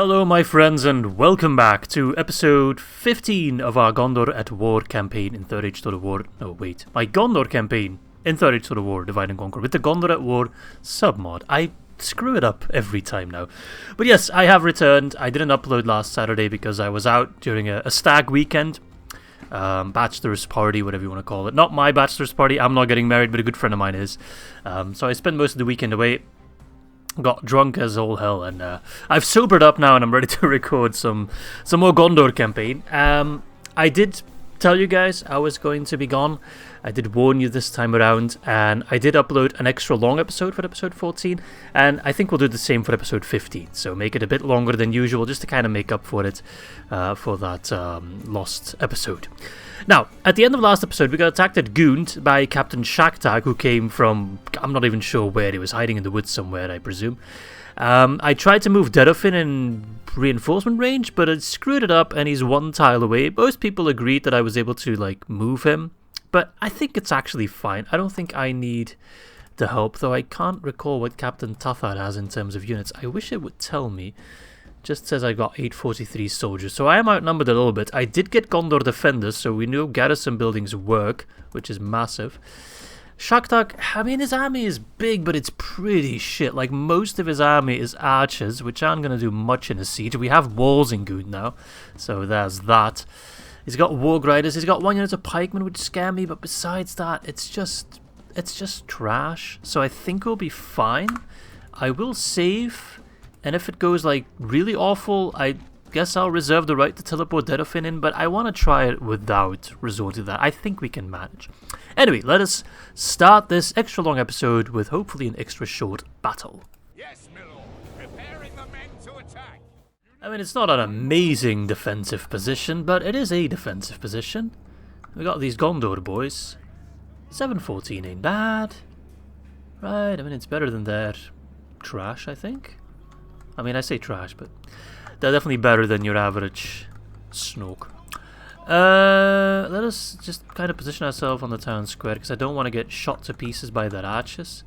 Hello my friends and welcome back to episode 15 of our Gondor at War campaign in 3rd Age Total War. Oh wait, my Gondor campaign in 3rd Age Total War Divide and Conquer with the Gondor at War submod. I screw it up every time now. But yes, I have returned. I didn't upload last Saturday because I was out during a stag weekend. Bachelor's party, whatever you want to call it. Not my bachelor's party, I'm not getting married, but a good friend of mine is. So I spent most of the weekend away. Got drunk as all hell, and I've sobered up now, and I'm ready to record some more Gondor campaign. I did tell you guys I was going to be gone. I did warn you this time around, and I did upload an extra long episode for episode 14, and I think we'll do the same for episode 15. So make it a bit longer than usual, just to kind of make up for it, for that lost episode. Now, at the end of last episode, we got attacked at Gynd by Captain Shaktag, who came from, I'm not even sure where, he was hiding in the woods somewhere, I presume. I tried to move Derwath in reinforcement range, but it screwed it up, and he's one tile away. Most people agreed that I was able to, move him, but I think it's actually fine. I don't think I need the help, though I can't recall what Captain Tathar has in terms of units. I wish it would tell me. Just says I got 843 soldiers, so I am outnumbered a little bit. I did get Gondor defenders, so we know garrison buildings work, which is massive. Shaktag, I mean, his army is big, but it's pretty shit. Most of his army is archers, which aren't going to do much in a siege. We have walls in Gynd now, so there's that. He's got warg riders. He's got 1 unit of pikemen, which scare me, but besides that, it's just trash. So I think we'll be fine. I will save. And if it goes really awful, I guess I'll reserve the right to teleport Derwath in, but I want to try it without resorting to that. I think we can manage. Anyway, let us start this extra long episode with hopefully an extra short battle. Yes, Mirlond. Preparing the men to attack. I mean, it's not an amazing defensive position, but it is a defensive position. We got these Gondor boys. 714 ain't bad. Right, I mean, it's better than their trash, I think. I mean, I say trash, but they're definitely better than your average snoke. Let us just kind of position ourselves on the town square, because I don't want to get shot to pieces by their archers.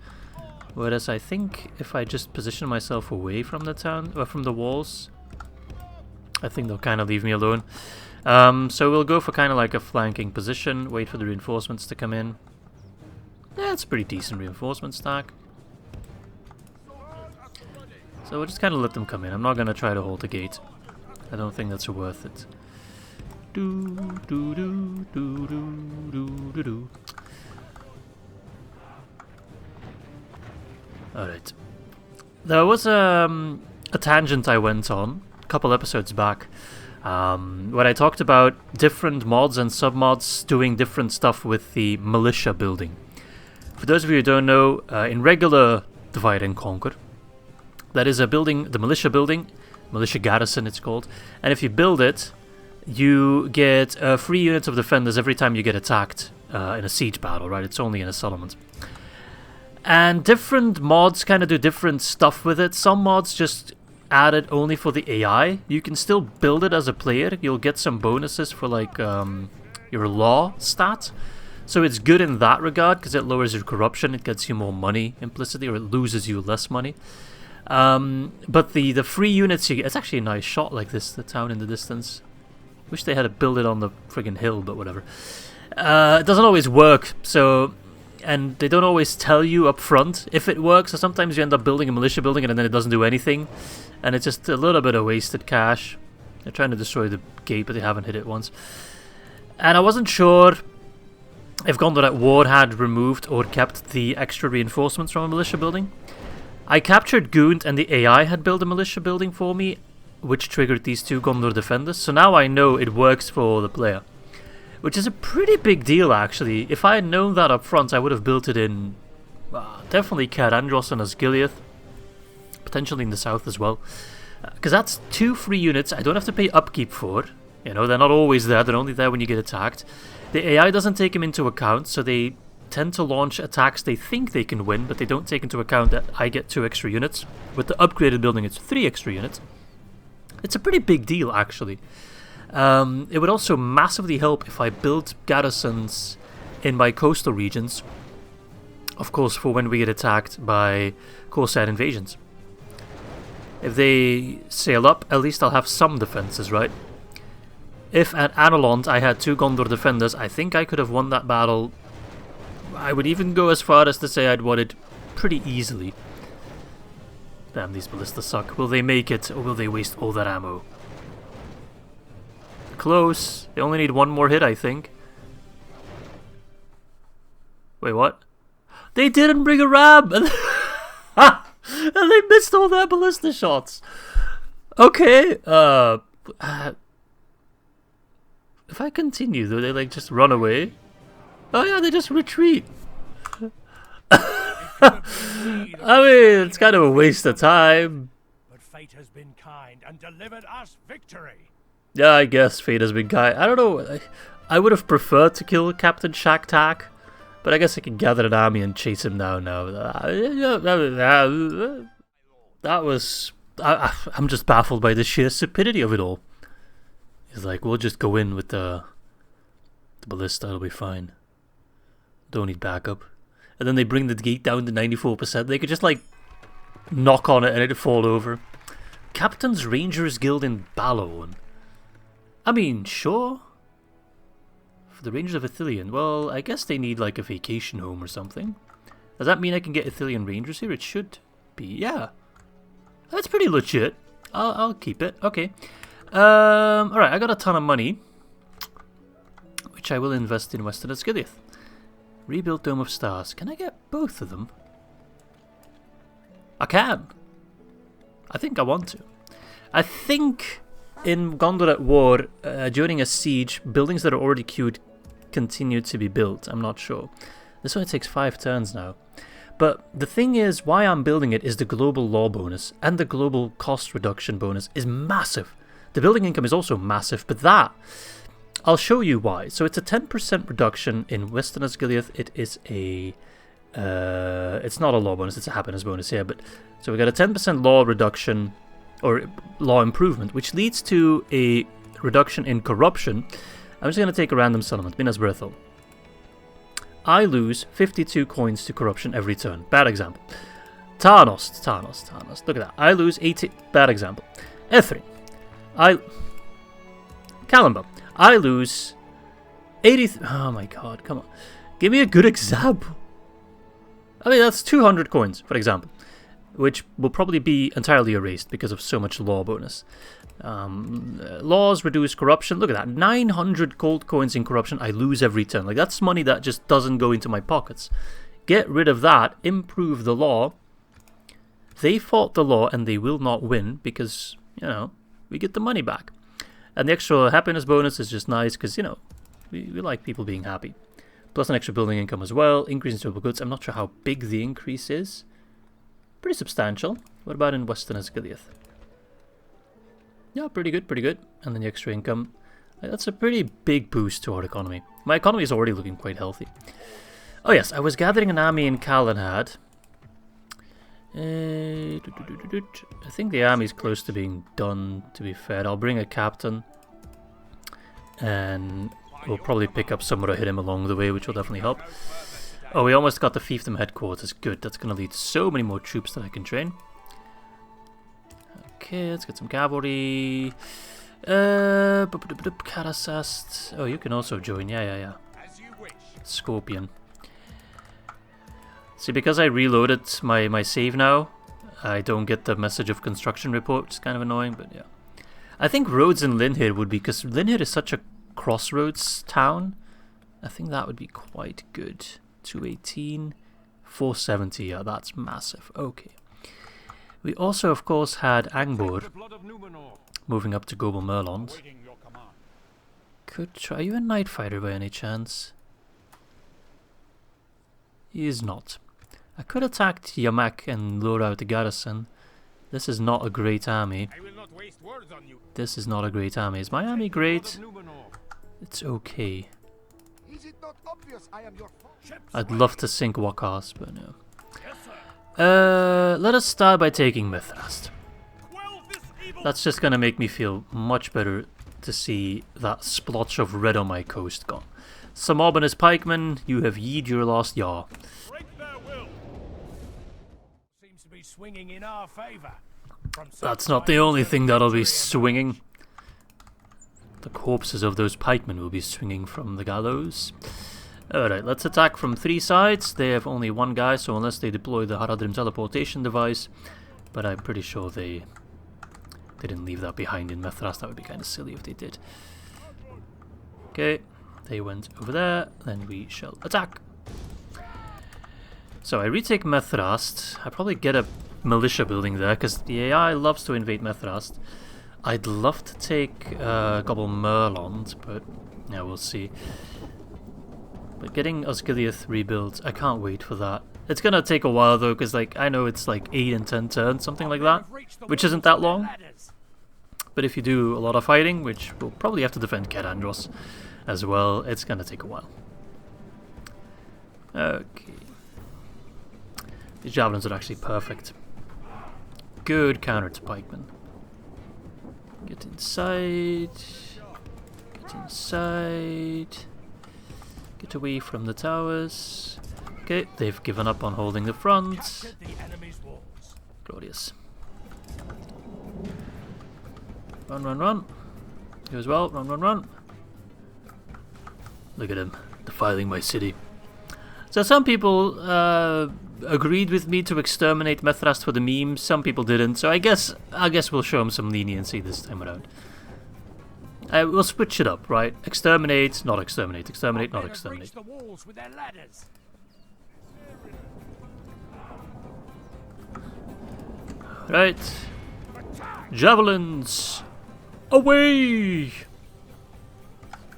Whereas I think if I just position myself away from the town, or from the walls, I think they'll kind of leave me alone. So we'll go for kind of a flanking position, wait for the reinforcements to come in. Yeah, it's a pretty decent reinforcement stack. So we'll just kind of let them come in. I'm not going to try to hold the gate. I don't think that's worth it. Alright. There was a tangent I went on a couple episodes back where I talked about different mods and submods doing different stuff with the militia building. For those of you who don't know, in regular Divide and Conquer, that is a building, the militia building, militia garrison it's called, and if you build it, you get 3 units of defenders every time you get attacked in a siege battle, right? It's only in a settlement. And different mods kind of do different stuff with it. Some mods just add it only for the AI. You can still build it as a player. You'll get some bonuses for your law stat. So it's good in that regard because it lowers your corruption. It gets you more money implicitly, or it loses you less money. But the 3 units you get, it's actually a nice shot like this, the town in the distance. Wish they had to build it on the friggin' hill, but whatever. It doesn't always work, so, and they don't always tell you up front if it works, so sometimes you end up building a militia building and then it doesn't do anything, and it's just a little bit of wasted cash. They're trying to destroy the gate, but they haven't hit it once. And I wasn't sure if Gondor at War had removed or kept the extra reinforcements from a militia building. I captured Gynd and the AI had built a militia building for me, which triggered these 2 Gondor defenders, so now I know it works for the player. Which is a pretty big deal, actually. If I had known that up front, I would have built it in definitely Cair, Andros and Osgiliath, potentially in the south as well. Because that's 2 free units I don't have to pay upkeep for. You know, they're not always there, they're only there when you get attacked. The AI doesn't take them into account, so they tend to launch attacks they think they can win, but they don't take into account that I get 2 extra units. With the upgraded building, it's 3 extra units. It's a pretty big deal, actually. It would also massively help if I built garrisons in my coastal regions, of course, for when we get attacked by Corsair invasions. If they sail up, at least I'll have some defenses, right? If at Anilond I had 2 Gondor defenders, I think I could have won that battle. I would even go as far as to say I'd won it pretty easily. Damn, these ballistas suck. Will they make it, or will they waste all that ammo? Close. They only need 1 more hit, I think. Wait, what? They didn't bring a ram! And they missed all their ballista shots! Okay, if I continue, though, they like just run away. Oh yeah, they just retreat. I mean, it's kind of a waste of time. But fate has been kind and delivered us victory. Yeah, I guess fate has been kind. I don't know. I would have preferred to kill Captain Shaktak, but I guess I can gather an army and chase him down now. That was... I'm just baffled by the sheer stupidity of it all. He's like, we'll just go in with the ballista, it'll be fine. Don't need backup. And then they bring the gate down to 94%. They could just, like, knock on it and it'd fall over. Captain's Rangers Guild in Balloon. I mean, sure. For the Rangers of Ithilien, well, I guess they need, like, a vacation home or something. Does that mean I can get Ithilien Rangers here? It should be, yeah. That's pretty legit. I'll keep it. Okay. Alright, I got a ton of money, which I will invest in Western Osgiliath. Rebuild Dome of Stars. Can I get both of them? I can. I think I want to. I think in Gondor at War, during a siege, buildings that are already queued continue to be built. I'm not sure. This only takes 5 turns now. But the thing is, why I'm building it is the global law bonus and the global cost reduction bonus is massive. The building income is also massive, but that, I'll show you why. So it's a 10% reduction in Western Osgiliath. It is a, it's not a law bonus, it's a happiness bonus here. But so we got a 10% law reduction, or law improvement, which leads to a reduction in corruption. I'm just going to take a random settlement, Minas Berthel. I lose 52 coins to corruption every turn. Bad example. Tarnost. Look at that. I lose 80. Bad example. Ethring. Kalimba. I lose 80. Oh my god, come on. Give me a good example. I mean, that's 200 coins, for example, which will probably be entirely erased because of so much law bonus. Laws reduce corruption. Look at that. 900 gold coins in corruption I lose every turn. Like, that's money that just doesn't go into my pockets. Get rid of that. Improve the law. They fought the law and they will not win because, you know, we get the money back. And the extra happiness bonus is just nice because, you know, we like people being happy. Plus an extra building income as well. Increase in durable goods. I'm not sure how big the increase is. Pretty substantial. What about in Western Osgiliath? Yeah, pretty good, pretty good. And then the extra income. That's a pretty big boost to our economy. My economy is already looking quite healthy. Oh yes, I was gathering an army in Calanhad. I think the army is close to being done, to be fair. I'll bring a captain. And we'll probably pick up some Rohirrim along the way, which will definitely help. Oh, we almost got the fiefdom headquarters. Good, that's going to lead to so many more troops that I can train. Okay, let's get some cavalry. Karasast. Oh, you can also join. Yeah. Scorpion. See, because I reloaded my save now, I don't get the message of construction report, which is kind of annoying, but yeah. I think roads in Linhir would be, because Linhir is such a crossroads town, I think that would be quite good. 218, 470, yeah, that's massive. Okay. We also, of course, had Angbor moving up to Gobel Mirlond. Could try. Are you a night fighter by any chance? He is not. I could attack Yamak and lure out the garrison. This is not a great army. This is not a great army. Is my army great? It's okay. I'd love to sink Wakars, but no. Let us start by taking Methrast. That's just gonna make me feel much better to see that splotch of red on my coast gone. Some Ominous pikemen, you have yeed your last Iaur. Seems to be swinging in our favor. from such That's not the violence only as thing that'll be victory swinging. The corpses of those pikemen will be swinging from the gallows. Alright, let's attack from 3 sides. They have only 1 guy, so unless they deploy the Haradrim teleportation device, but I'm pretty sure they didn't leave that behind in Methrast. That would be kind of silly if they did. Okay, they went over there, then we shall attack. So I retake Methrast. I probably get a militia building there, because the AI loves to invade Methrast. I'd love to take Gobel Mirlond, but yeah, we'll see. But getting Osgiliath rebuilt, I can't wait for that. It's gonna take a while though, because like I know it's like 8 and 10 turns, something like that, which isn't that long. But if you do a lot of fighting, which we'll probably have to defend Cair Andros as well, it's gonna take a while. Okay. These javelins are actually perfect. Good counter to pikemen. Get inside. Get inside. Get away from the towers. Okay, they've given up on holding the front. Glorious. Run, run, run. You as well. Run, run, run. Look at him, defiling my city. So some people agreed with me to exterminate Methrast for the memes. Some people didn't. So I guess we'll show him some leniency this time around. We'll switch it up, right? Exterminate, not exterminate. Exterminate, not exterminate. Right. Javelins! Away!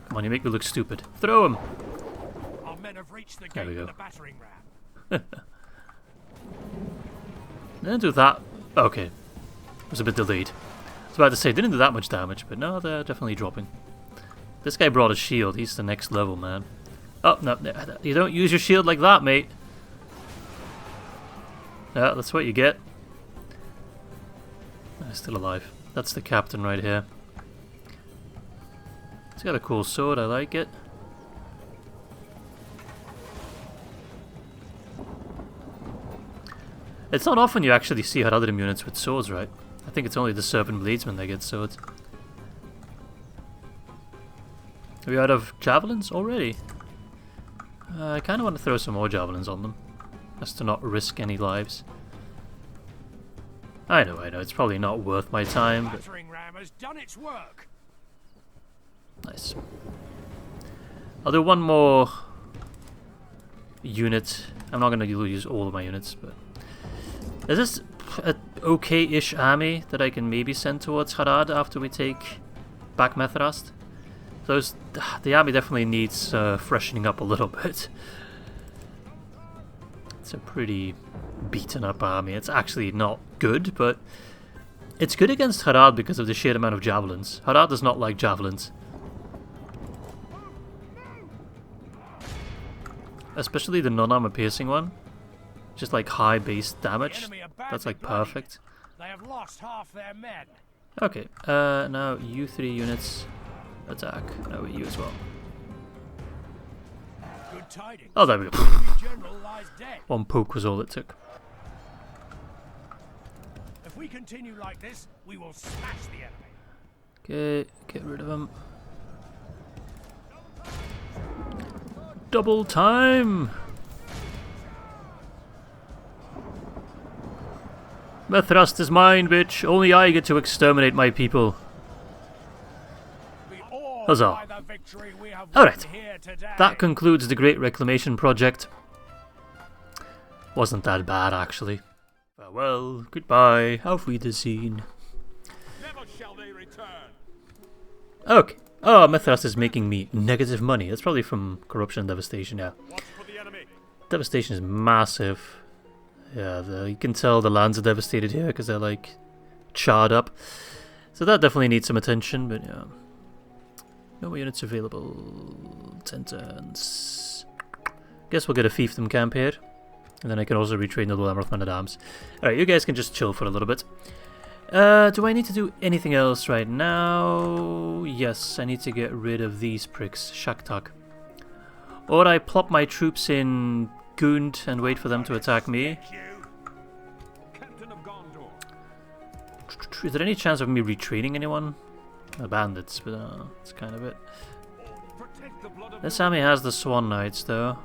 Come on, you make me look stupid. Throw him! Our men have reached the There we gate go. with the battering ram. Didn't do that. Okay. It was a bit delayed. I was about to say, didn't do that much damage, but no, they're definitely dropping. This guy brought a shield. He's the next level, man. Oh, no. You don't use your shield like that, mate. Yeah, that's what you get. He's still alive. That's the captain right here. He's got a cool sword. I like it. It's not often you actually see Haradrim units with swords, right? I think it's only the Serpent Bladesmen that get swords. Are we out of javelins already? I kind of want to throw some more javelins on them, as to not risk any lives. I know, it's probably not worth my time, but... Battering ram has done its work. Nice. I'll do one more unit. I'm not going to use all of my units, but... Is this an okay-ish army that I can maybe send towards Harad after we take back Methrast? The army definitely needs freshening up a little bit. It's a pretty beaten up army. It's actually not good, but it's good against Harad because of the sheer amount of javelins. Harad does not like javelins. Especially the non-armor piercing one. Just like high base damage. That's like perfect. They have lost half their men. Okay, now you 3 units attack. Now you as well. Good tidings. Oh, there we go. The general lies dead. One poke was all it took. If we continue like this, we will smash the enemy. Okay, get rid of him. Double time! Methrast is mine, bitch. Only I get to exterminate my people. Huzzah. Alright, that concludes the Great Reclamation Project. Wasn't that bad, actually. Farewell, goodbye, auf Wiedersehen. Never shall they return. Okay. Oh, Methrast is making me negative money. That's probably from corruption and devastation, yeah. Watch for the enemy. Devastation is massive. Yeah, you can tell the lands are devastated here because they're like charred up. So that definitely needs some attention, but yeah. No more units available. 10 turns. Guess we'll get a fiefdom camp here. And then I can also retrain the Lamroth Man at Arms. Alright, you guys can just chill for a little bit. Do I need to do anything else right now? Yes, I need to get rid of these pricks. Shaktak. Or I plop my troops in Gynd and wait for them to attack me. Captain of Gondor. Is there any chance of me retraining anyone? The bandits, but that's kind of it. This army has the Swan Knights, though.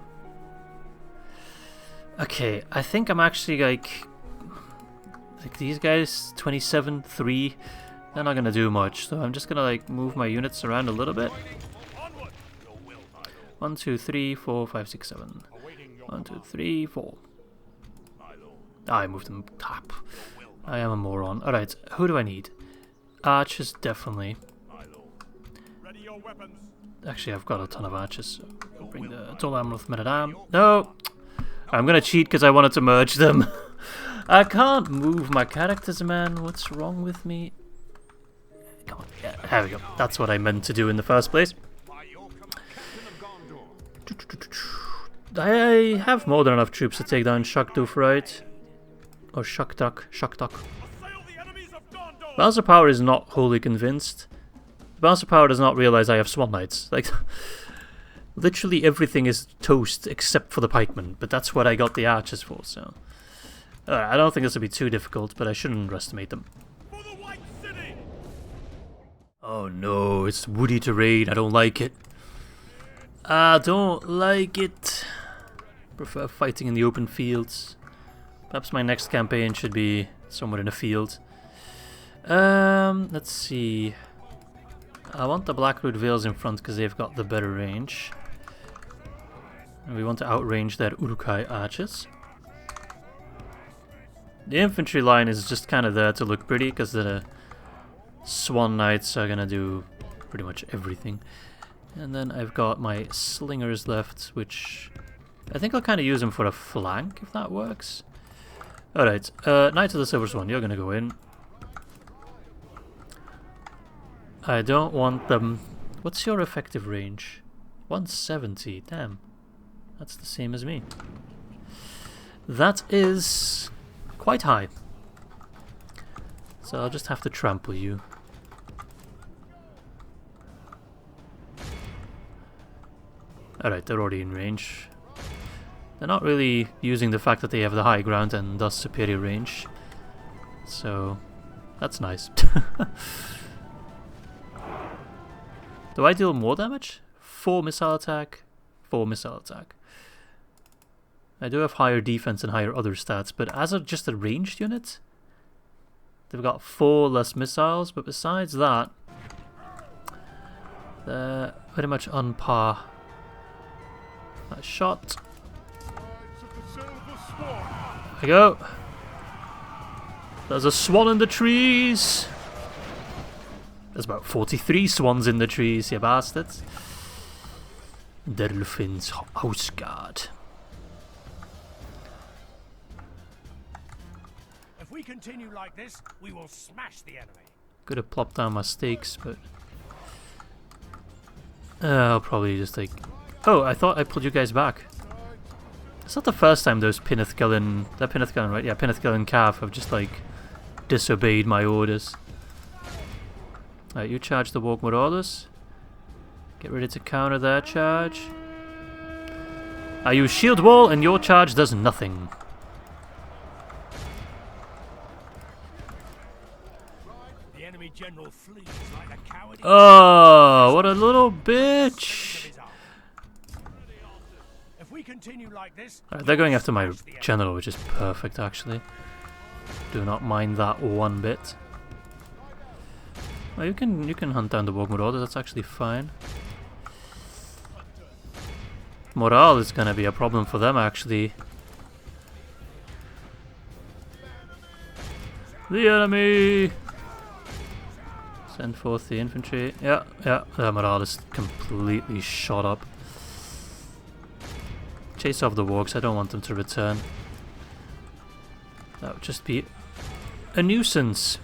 Okay, I think I'm actually like these guys, 27, 3, they're not gonna do much, so I'm just gonna like move my units around a little bit. 1, 2, 3, 4, 5, 6, 7. 1, 2, 3, 4. I moved them top. I am a moron. Alright, who do I need? Archers, definitely. Actually, I've got a ton of archers, so I'll bring the Tall Amroth Men-at-Arms. No! I'm gonna cheat because I wanted to merge them. I can't move my characters, man. What's wrong with me? Come on, yeah, there we go. That's what I meant to do in the first place. I have more than enough troops to take down Shakdoof, right? Or Shaktak. Balance of Power is not wholly convinced. Balance of Power does not realize I have Swan Knights. Like, literally everything is toast except for the pikemen, but that's what I got the archers for, so... I don't think this will be too difficult, but I shouldn't underestimate them. Oh no, it's woody terrain, I don't like it. I don't like it. Prefer fighting in the open fields. Perhaps my next campaign should be somewhere in a field. Let's see. I want the Blackroot Vales in front because they've got the better range. And we want to outrange their Uruk-hai archers. The infantry line is just kind of there to look pretty because the Swan Knights are gonna do pretty much everything. And then I've got my slingers left, which I think I'll kind of use them for a flank if that works. Alright, Knight of the Silver Swan, you're gonna go in. I don't want them... What's your effective range? 170, damn. That's the same as me. That is quite high. So I'll just have to trample you. Alright, they're already in range. They're not really using the fact that they have the high ground and thus superior range. So, that's nice. Do I deal more damage? 4 missile attack, 4 missile attack. I do have higher defense and higher other stats, but as just a ranged unit, they've got 4 less missiles, but besides that, they're pretty much on par. That shot. There we go. There's a swan in the trees. There's about 43 swans in the trees, you bastards. Derlufin's house guard. If we continue like this, we will smash the enemy. Could have plopped down my stakes, but I'll probably just like... Oh, I thought I pulled you guys back. It's not the first time those Pinnithgullen... They're Pinnithgullen, right? Yeah, Pinnithgullen calf have just like disobeyed my orders. Alright, you charge the Warg Marauders. Get ready to counter their charge. I use Shield Wall and your charge does nothing. The enemy general flees like a coward. Oh, what a little bitch! If we continue like this, They're going after my general, which is perfect actually. Do not mind that one bit. Well, you can hunt down the Warg Marauders, that's actually fine. Morale is gonna be a problem for them actually. The enemy! Send forth the infantry. Yeah, their morale is completely shot up. Chase off the wargs, I don't want them to return. That would just be a nuisance.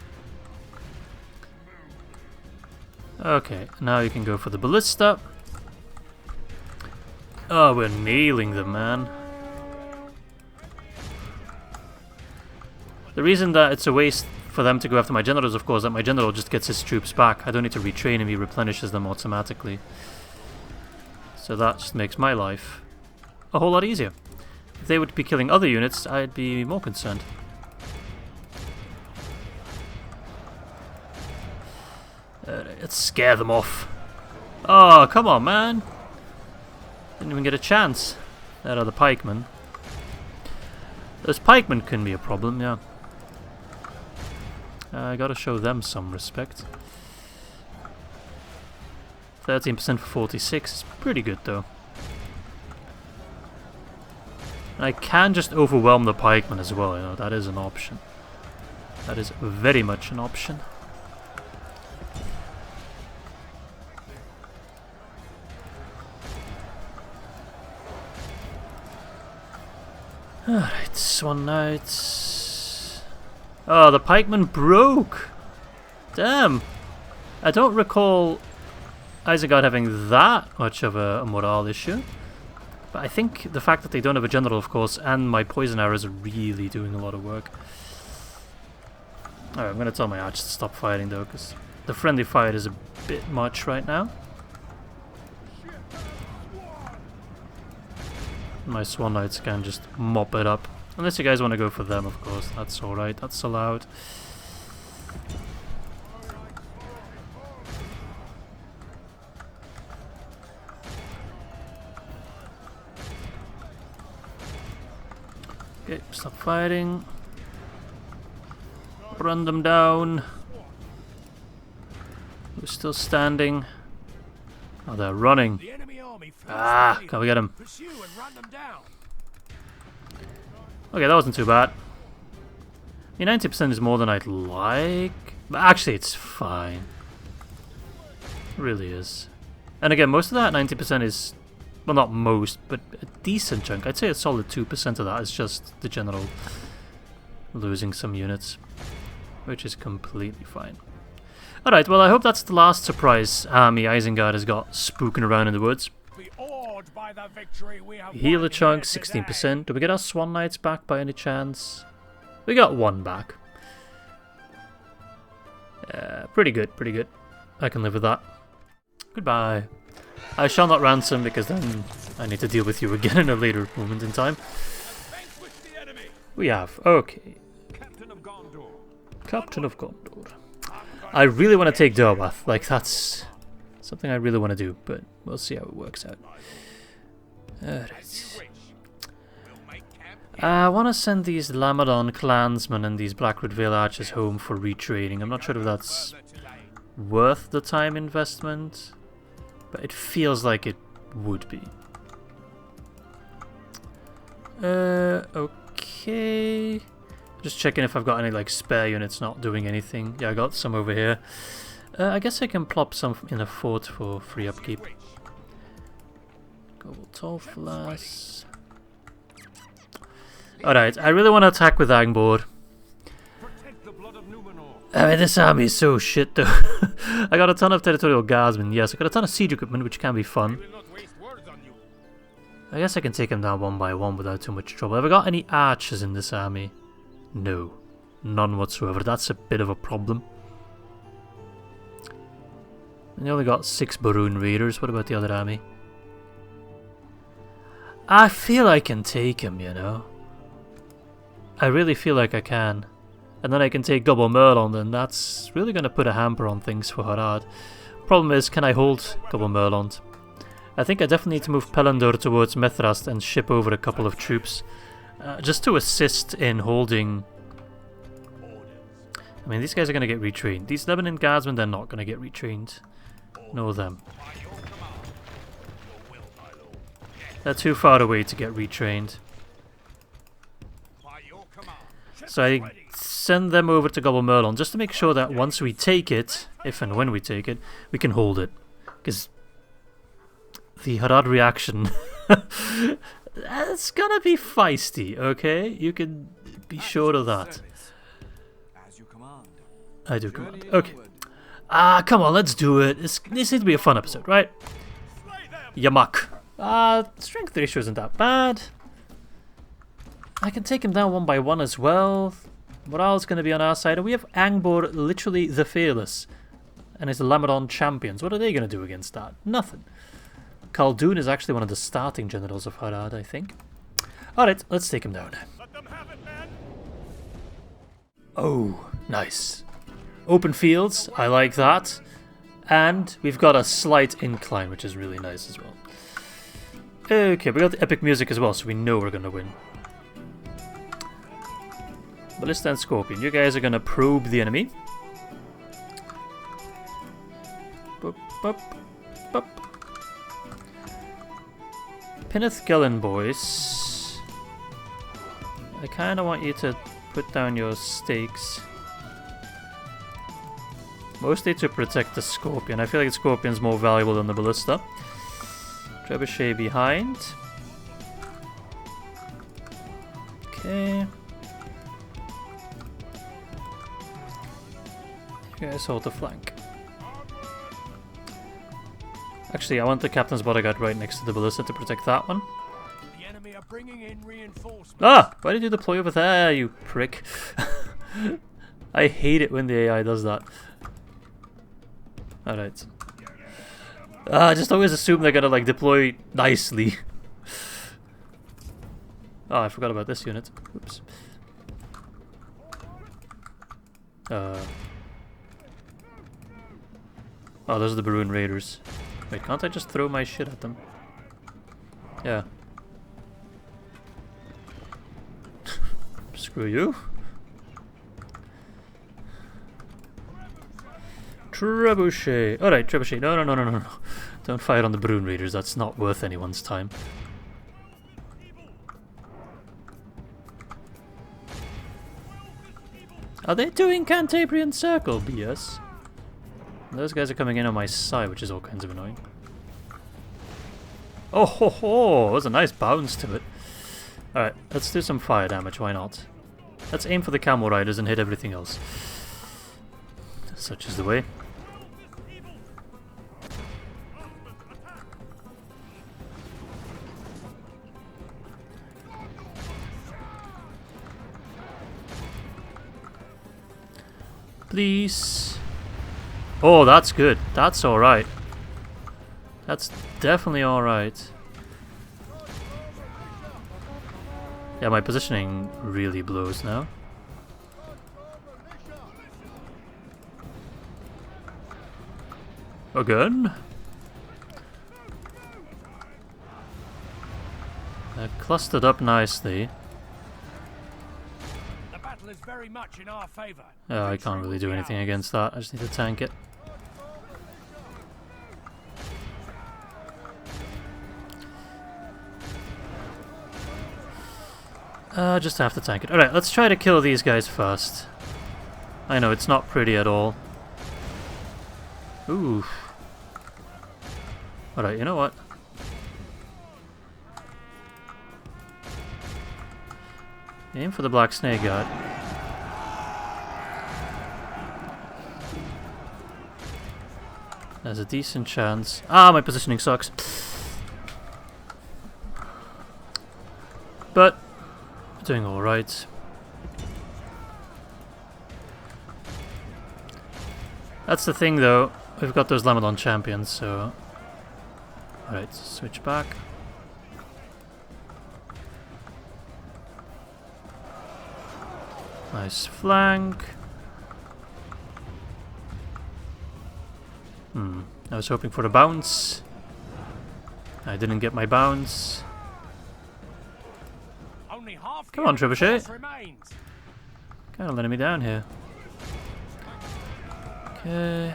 Okay, now you can go for the ballista. Oh, we're nailing them, man. The reason that it's a waste for them to go after my general is, of course, that my general just gets his troops back. I don't need to retrain him, he replenishes them automatically. So that just makes my life a whole lot easier. If they would be killing other units, I'd be more concerned. Let's scare them off. Oh, come on, man. Didn't even get a chance. There are the pikemen. Those pikemen can be a problem, yeah. I gotta show them some respect. 13% for 46 is pretty good, though. I can just overwhelm the pikemen as well, you know, that is an option. That is very much an option. Alright, Swan Knights. Oh, the pikeman broke! Damn! I don't recall Isengard having that much of a morale issue. But I think the fact that they don't have a general, of course, and my poison arrows are really doing a lot of work. Alright, I'm gonna tell my archers to stop fighting though, because the friendly fire is a bit much right now. My Swan Knights can just mop it up. Unless you guys want to go for them, of course. That's alright, that's allowed. Okay, stop fighting. Run them down. Who's still standing? Oh, they're running. Ah, can we get him? Okay, that wasn't too bad. I mean, 90% is more than I'd like. But actually, it's fine. It really is. And again, most of that 90% is... Well, not most, but a decent chunk. I'd say a solid 2% of that is just the general losing some units. Which is completely fine. Alright, well I hope that's the last surprise army Isengard has got spooking around in the woods. Heal a chunk, 16%. Do we get our Swan Knights back by any chance? We got one back. Pretty good, pretty good. I can live with that. Goodbye. I shall not ransom because then I need to deal with you again in a later moment in time. We have, okay. Captain of Gondor. I really want to take Derwath, like that's something I really want to do, but we'll see how it works out. Alright. I want to send these Lamadon clansmen and these Blackwood Vale archers home for retraining. I'm not sure if that's worth the time investment, but it feels like it would be. Okay. Just checking if I've got any like spare units not doing anything. Yeah, I got some over here. I guess I can plop some in a fort for free upkeep. Gobel Tolflas. Alright, I really want to attack with Angboard. I mean, this army is so shit though. I got a ton of territorial guardsmen, yes. I got a ton of siege equipment, which can be fun. I guess I can take them down one by one without too much trouble. Have I got any archers in this army? No. None whatsoever. That's a bit of a problem. And they only got 6 Baroon Raiders. What about the other army? I feel I can take him, you know. I really feel like I can. And then I can take Gobel Mirlond, and that's really going to put a hamper on things for Harad. Problem is, can I hold Gobel Mirlond? I think I definitely need to move Pelennor towards Methrast and ship over a couple of troops. Just to assist in holding... I mean, these guys are going to get retrained. These Lebanon guardsmen, they're not going to get retrained. Know them. They're too far away to get retrained. So I send them over to Gobel Mirlond just to make sure that once we take it, if and when we take it, we can hold it. Because the Harad reaction... It's gonna be feisty, okay? You can be sure of that. I do command. Okay. Come on, let's do it. This needs to be a fun episode, right? Yamak. Strength ratio isn't that bad. I can take him down one by one as well. Morale's gonna be on our side. And we have Angbor, literally the Fearless. And his Lamadon champions. What are they gonna do against that? Nothing. KHALDOOOOON is actually one of the starting generals of Harad, I think. Alright, let's take him down. Let them have it, man. Oh, nice. Open fields, I like that. And we've got a slight incline, which is really nice as well. Okay, we got the epic music as well, so we know we're going to win. Ballista and Scorpion, you guys are going to probe the enemy. Boop, boop, boop. Pinneth Gillen, boys. I kind of want you to put down your stakes. Mostly to protect the Scorpion. I feel like the Scorpion's more valuable than the Ballista. Trebuchet behind. Okay. You guys hold the flank. Actually, I want the Captain's Bodyguard right next to the Ballista to protect that one. The enemy are bringing in reinforcements. Ah! Why did you deploy over there, you prick? I hate it when the AI does that. Alright. I just always assume they're gonna like deploy nicely. Oh, I forgot about this unit. Oops. Oh, those are the Baroon Raiders. Wait, can't I just throw my shit at them? Yeah. Screw you. Trebuchet. Alright, Trebuchet. No. Don't fire on the Baroon Raiders. That's not worth anyone's time. Are they doing Cantabrian Circle? BS. Those guys are coming in on my side, which is all kinds of annoying. Oh ho ho! There's a nice bounce to it. Alright, let's do some fire damage, why not? Let's aim for the Camel Riders and hit everything else. Such is the way. Please. Oh, that's good. That's alright. That's definitely alright. Yeah, my positioning really blows now. Again? They're clustered up nicely. The battle is very much in our favor. Oh, I can't really do anything against that. I just need to tank it. Just have to tank it. Alright, let's try to kill these guys first. I know, it's not pretty at all. Ooh. Alright, you know what? Aim for the Black Snake God. There's a decent chance. Ah, my positioning sucks. But doing alright. That's the thing though, we've got those Lemon champions, so... Alright, switch back. Nice flank. I was hoping for a bounce. I didn't get my bounce. Come on, Trebuchet. Kind of letting me down here. Okay.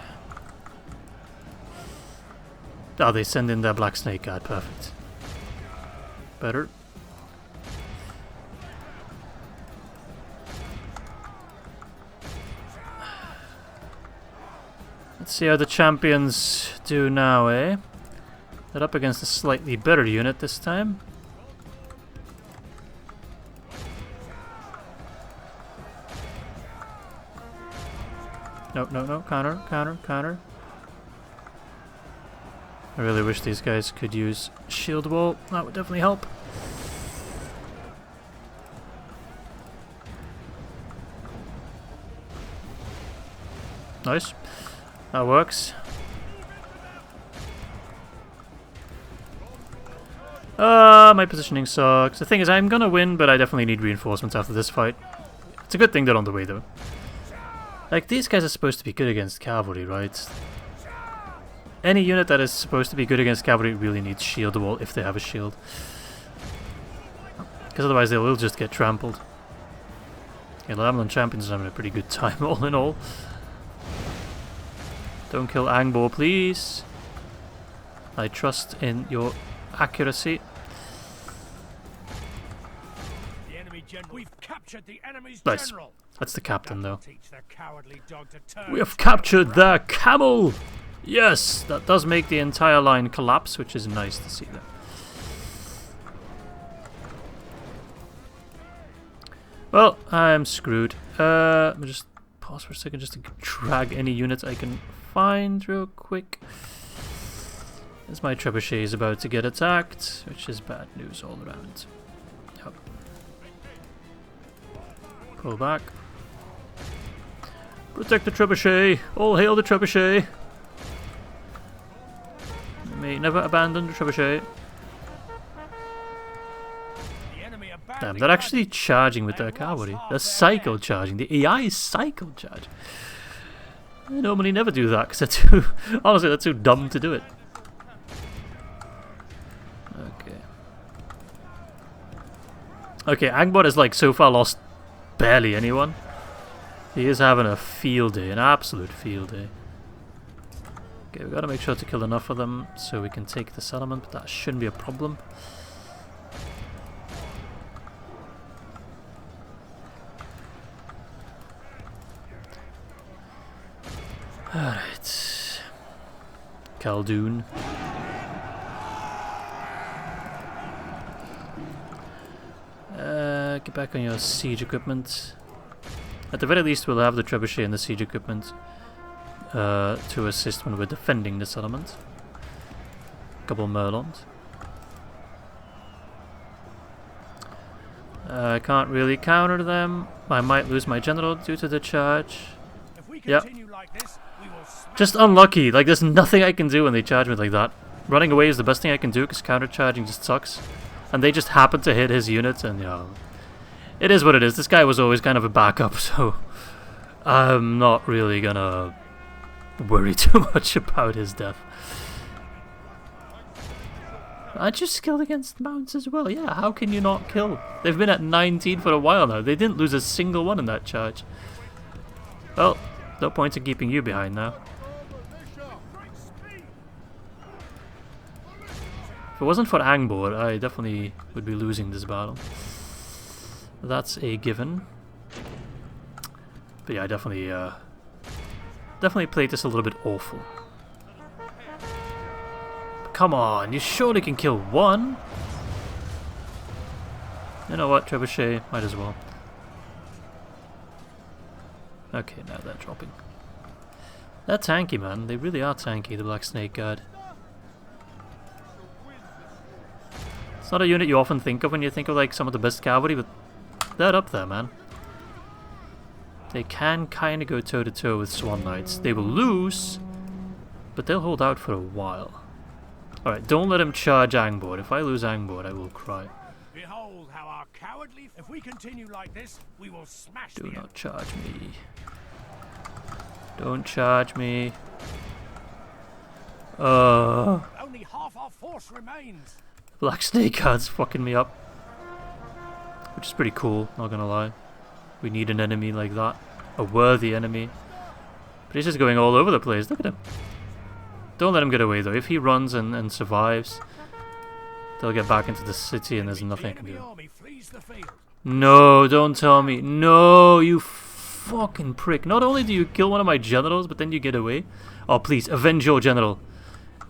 Oh, they send in their Black Snake Guard. Perfect. Better. Let's see how the champions do now, eh? They're up against a slightly better unit this time. No, counter. I really wish these guys could use shield wall. That would definitely help. Nice. That works. My positioning sucks. The thing is, I'm gonna win, but I definitely need reinforcements after this fight. It's a good thing they're on the way, though. Like, these guys are supposed to be good against cavalry, right? any unit that is supposed to be good against cavalry really needs shield wall if they have a shield. Because otherwise they will just get trampled. Yeah, the Lamland Champions are having a pretty good time all in all. Don't kill Angbor, please. I trust in your accuracy. The enemy general. We've captured the enemy's Nice. general. That's the captain though. Teach the cowardly dog to turn We have tail. captured their camel! Yes! That does make the entire line collapse, which is nice to see there. Well, I'm screwed. Let me just pause for a second just to drag any units I can find real quick. As my trebuchet is about to get attacked, which is bad news all around. Yep. Pull back. Protect the trebuchet! All hail the trebuchet! You may never abandon the trebuchet. Damn, they're actually charging with their cavalry. They're cycle charging. The AI is cycle charge. I normally never do that because they're too... honestly, they're too dumb to do it. Okay. Okay, Angbor has like so far lost barely anyone. He is having a field day, an absolute field day. Okay, we've got to make sure to kill enough of them so we can take the settlement, but that shouldn't be a problem. Alright. KHALDOOOOON. Get back on your siege equipment. At the very least, we'll have the trebuchet and the siege equipment to assist when we're defending the settlement. Couple Mirlond. I can't really counter them. I might lose my general due to the charge. Yep. Just unlucky. Like, there's nothing I can do when they charge me like that. Running away is the best thing I can do because counter-charging just sucks. And they just happen to hit his units and, yeah. It is what it is. This guy was always kind of a backup, so I'm not really gonna worry too much about his death. Aren't you skilled against mounts as well? Yeah, how can you not kill? They've been at 19 for a while now. They didn't lose a single one in that charge. Well, no point in keeping you behind now. If it wasn't for Angbor, I definitely would be losing this battle. That's a given. But yeah, I definitely played this a little bit awful. But come on, you surely can kill one. You know what, trebuchet, might as well. Okay, now they're dropping. They're tanky, man. They really are tanky, the Black Snake Guard. It's not a unit you often think of when you think of like some of the best cavalry, but they're up there, man. They can kind of go toe-to-toe with Swan Knights. They will lose, but they'll hold out for a while. Alright, don't let him charge Angbor. If I lose Angbor, I will cry. Behold how our cowardly... If we continue like this, we will smash Do not charge me. Don't charge me. Only half our force remains. Black Snake Guard's fucking me up. Which is pretty cool, not gonna lie. We need an enemy like that. A worthy enemy. But he's just going all over the place. Look at him. Don't let him get away though. If he runs and survives, they'll get back into the city and there's nothing I can do. No, don't tell me. No, you fucking prick. Not only do you kill one of my generals, but then you get away. Oh, please, avenge your general.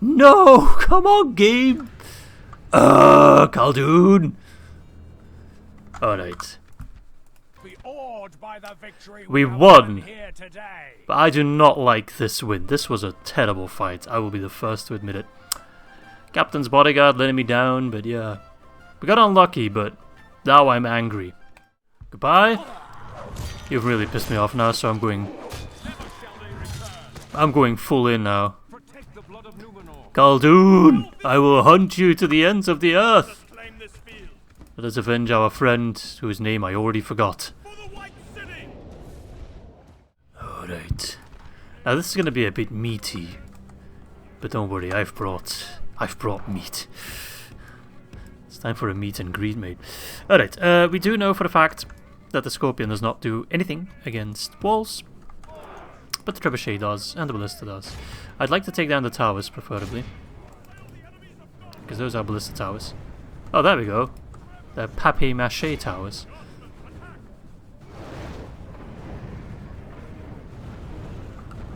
No! Come on, game! KHALDOOOOON! Alright. We won! But I do not like this win. This was a terrible fight. I will be the first to admit it. Captain's bodyguard letting me down, but yeah. We got unlucky, but now I'm angry. Goodbye? You've really pissed me off now, so I'm going full in now. KHALDOOOOON! I will hunt you to the ends of the earth! Let us avenge our friend, whose name I already forgot. Alright. Now this is going to be a bit meaty. But don't worry, I've brought meat. It's time for a meet and greet, mate. Alright, we do know for a fact that the Scorpion does not do anything against walls. But the Trebuchet does, and the Ballista does. I'd like to take down the towers, preferably. Because those are Ballista towers. Oh, there we go. They're papier-mâché towers.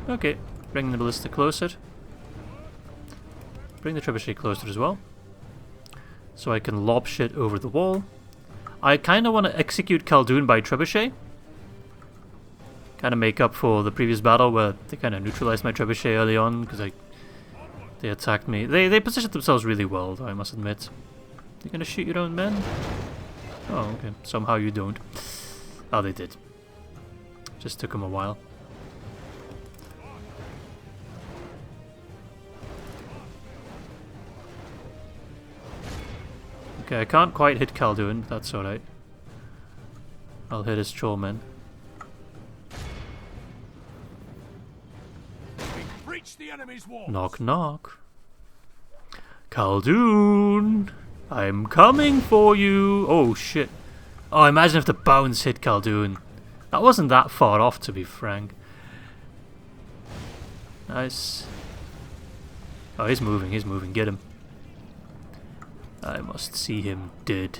Okay, bring the Ballista closer. Bring the Trebuchet closer as well. So I can lob shit over the wall. I kind of want to execute KHALDOOOOON by Trebuchet. Kind of make up for the previous battle where they kind of neutralized my Trebuchet early on because they attacked me. They positioned themselves really well, though, I must admit. You're gonna shoot your own men? Oh, okay. Somehow you don't. Oh, they did. Just took them a while. Okay, I can't quite hit KHALDOOOOON, that's alright. I'll hit his trollmen. Knock knock. KHALDOOOOON! I'm coming for you! Oh shit. Oh, imagine if the bounce hit KHALDOOOOON. That wasn't that far off, to be frank. Nice. Oh, he's moving, get him. I must see him dead.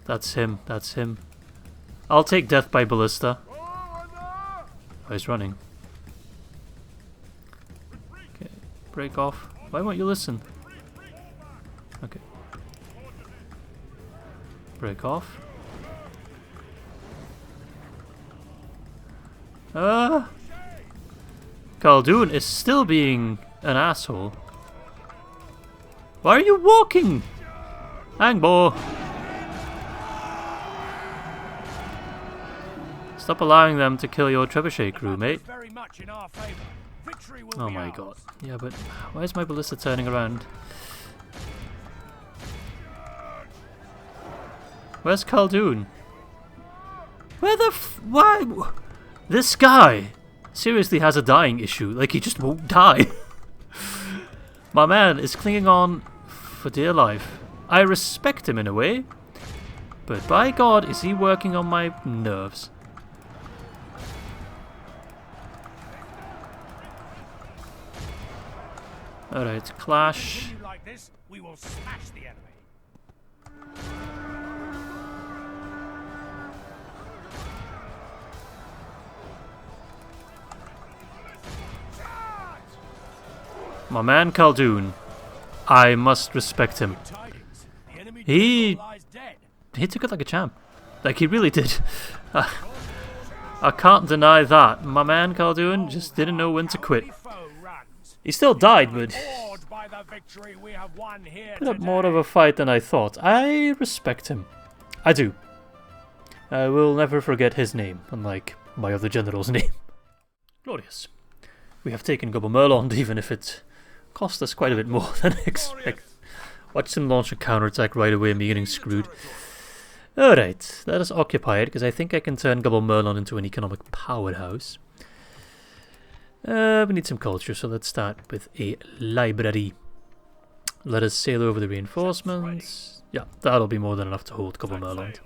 That's him, that's him. I'll take death by Ballista. Oh, he's running. Okay, break off. Why won't you listen? Okay. Break off. KHALDOOOOON is still being an asshole. Why are you walking? Angbo! Stop allowing them to kill your Trebuchet crew, mate. Oh my god. Yeah, but why is my Ballista turning around? Where's KHALDOOOOON? Where the why? This guy seriously has a dying issue. Like, he just won't die. My man is clinging on for dear life. I respect him in a way, but by God, is he working on my nerves. Alright, clash. My man KHALDOOOOON. I must respect him. He took it like a champ. Like, he really did. I can't deny that. My man KHALDOOOOON just didn't know when to quit. He still died, but put up more of a fight than I thought. I respect him. I do. I will never forget his name, unlike my other general's name. Glorious. We have taken Gobel Mirlond, even if it cost us quite a bit more than expected. Watch him launch a counterattack right away and be getting screwed. Alright, let us occupy it, because I think I can turn Gobel Mirlond into an economic powerhouse. We need some culture, so let's start with a library. Let us sail over the reinforcements. Yeah, that'll be more than enough to hold Gobel Mirlond.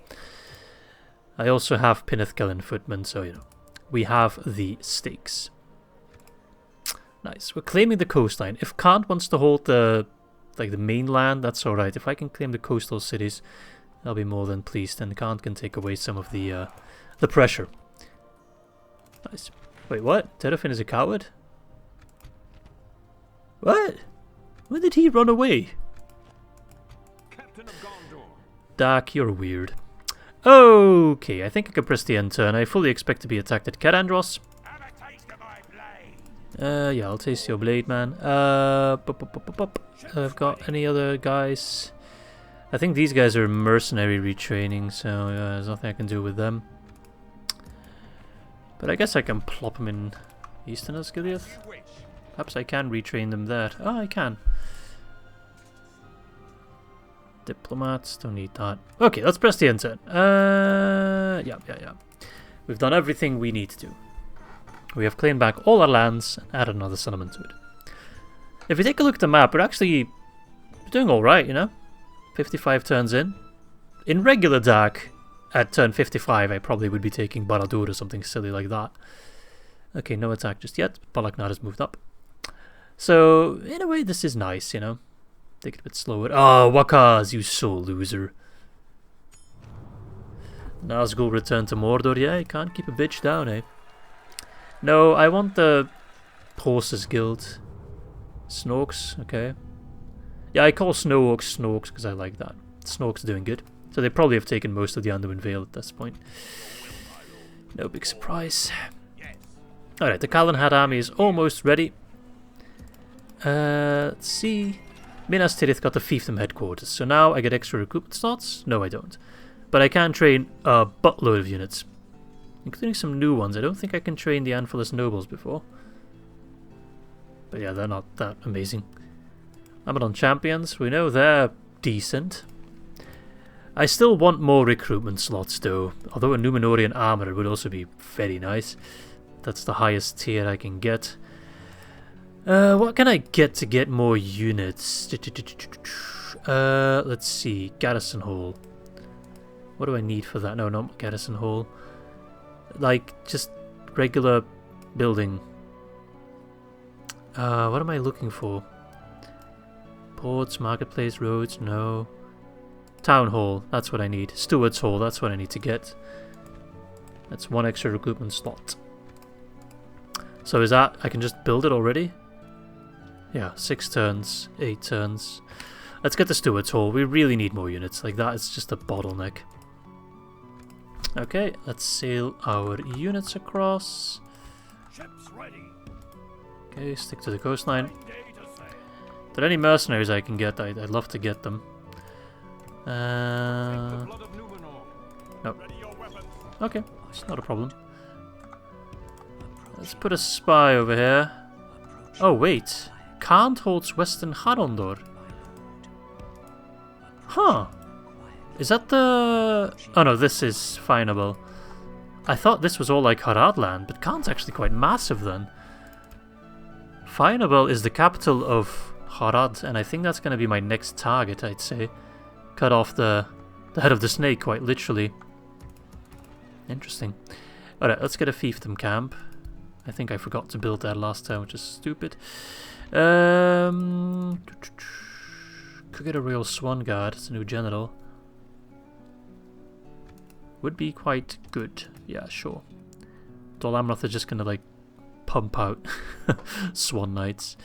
I also have Pinnithgalen footmen, so, you know, we have the stakes. Nice. We're claiming the coastline. If Kant wants to hold the mainland, that's alright. If I can claim the coastal cities, I'll be more than pleased, and Kant can take away some of the pressure. Nice. Wait, what? Terrafin is a coward? What? When did he run away? Captain of Gondor. DAC, you're weird. Okay, I think I can press the end turn. I fully expect to be attacked at Cair, Andros. Yeah, I'll taste your blade, man. I've got any other guys? I think these guys are mercenary retraining, so there's nothing I can do with them. But I guess I can plop them in Eastern Osgiliath. Perhaps I can retrain them there. Oh, I can. Diplomats, don't need that. Okay, let's press the enter. Yeah. We've done everything we need to do. We have claimed back all our lands and added another settlement to it. If we take a look at the map, we're actually doing alright, you know? 55 turns in. In regular DAC, at turn 55, I probably would be taking Barad-dûr or something silly like that. Okay, no attack just yet. Balaknar has moved up. So, in a way, this is nice, you know? Take it a bit slower. Oh, Wakaz, you so loser. Nazgul return to Mordor. Yeah, you can't keep a bitch down, eh? No, I want the Horses Guild. Snorks, okay. Yeah, I call Snow Orcs Snorks because I like that. Snorks doing good. So they probably have taken most of the Anduin Vale at this point. No big surprise. Alright, the Calanhad army is almost ready. Let's see. Minas Tirith got the fiefdom headquarters, so now I get extra recruitment slots? No, I don't. But I can train a buttload of units, including some new ones. I don't think I can train the Anfilis nobles before. But yeah, they're not that amazing. Amadon champions, we know they're decent. I still want more recruitment slots though, although a Númenórean armourer would also be very nice. That's the highest tier I can get. What can I get to get more units? Let's see. Garrison Hall. What do I need for that? No, not Garrison Hall. Like, just regular building. What am I looking for? Ports, marketplace, roads, no. Town Hall, that's what I need. Steward's Hall, that's what I need to get. That's one extra recruitment slot. So is that, I can just build it already? Yeah, 6 turns, 8 turns. Let's get the Steward's Hall. We really need more units. Like, that is just a bottleneck. Okay, let's sail our units across. Ships ready. Okay, stick to the coastline. Are there any mercenaries I can get? I'd love to get them. Nope. Okay, it's not a problem. Let's put a spy over here. Oh, wait. Khand holds Western Harondor. Huh. Is that the... Oh no, this is Fineable. I thought this was all like Harad land, but Khand's actually quite massive then. Fineable is the capital of Harad, and I think that's going to be my next target, I'd say. Cut off the head of the snake, quite literally. Interesting. Alright, let's get a fiefdom camp. I think I forgot to build that last time, which is stupid. Could get a Royal Swan Guard, it's a new general. Would be quite good. Yeah, sure. Dol Amroth are just gonna, like, pump out Swan Knights.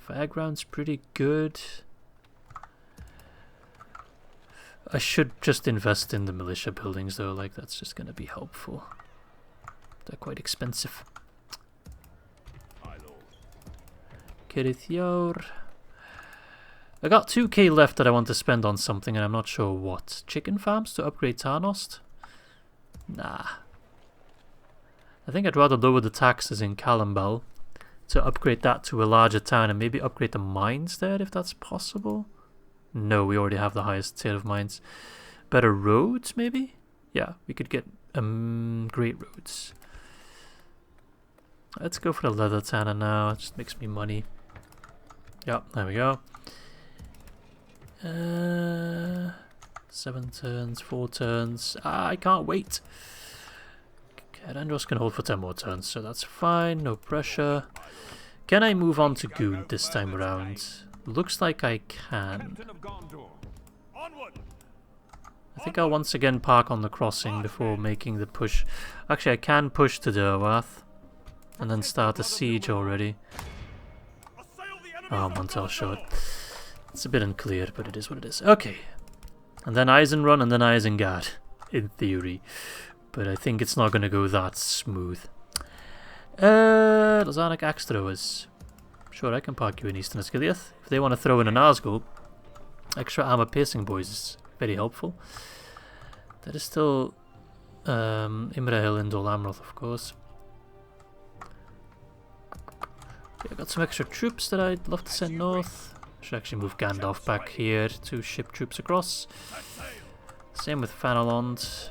Fairground's pretty good. I should just invest in the militia buildings though, like that's just gonna be helpful. They're quite expensive. Cirith Iaur. I got 2k left that I want to spend on something and I'm not sure what. Chicken farms to upgrade Tarnost? Nah. I think I'd rather lower the taxes in Calambal to upgrade that to a larger town and maybe upgrade the mines there if that's possible. No, we already have the highest tier of mines. Better roads, maybe? Yeah, we could get great roads. Let's go for the leather tanner now. It just makes me money. Yep, there we go. 7 turns, 4 turns. I can't wait. Okay, Andros can hold for 10 more turns, so that's fine. No pressure. Can I move on to Gynd this time around? Looks like I can. I think I'll once again park on the crossing before making the push. Actually, I can push to Derwath and then start a siege already. Oh, Montel short. It's a bit unclear, but it is what it is. Okay. And then Eisenrun and then Isengard, in theory. But I think it's not going to go that smooth. Lozanic Axe Throwers. Sure, I can park you in Eastern Osgiliath. If they want to throw in a Nazgul, extra armor piercing boys is very helpful. That is still Imrahil and Dol Amroth, of course. Okay, I got some extra troops that I'd love to send north. Should actually move Gandalf back here to ship troops across. Same with Fanelond.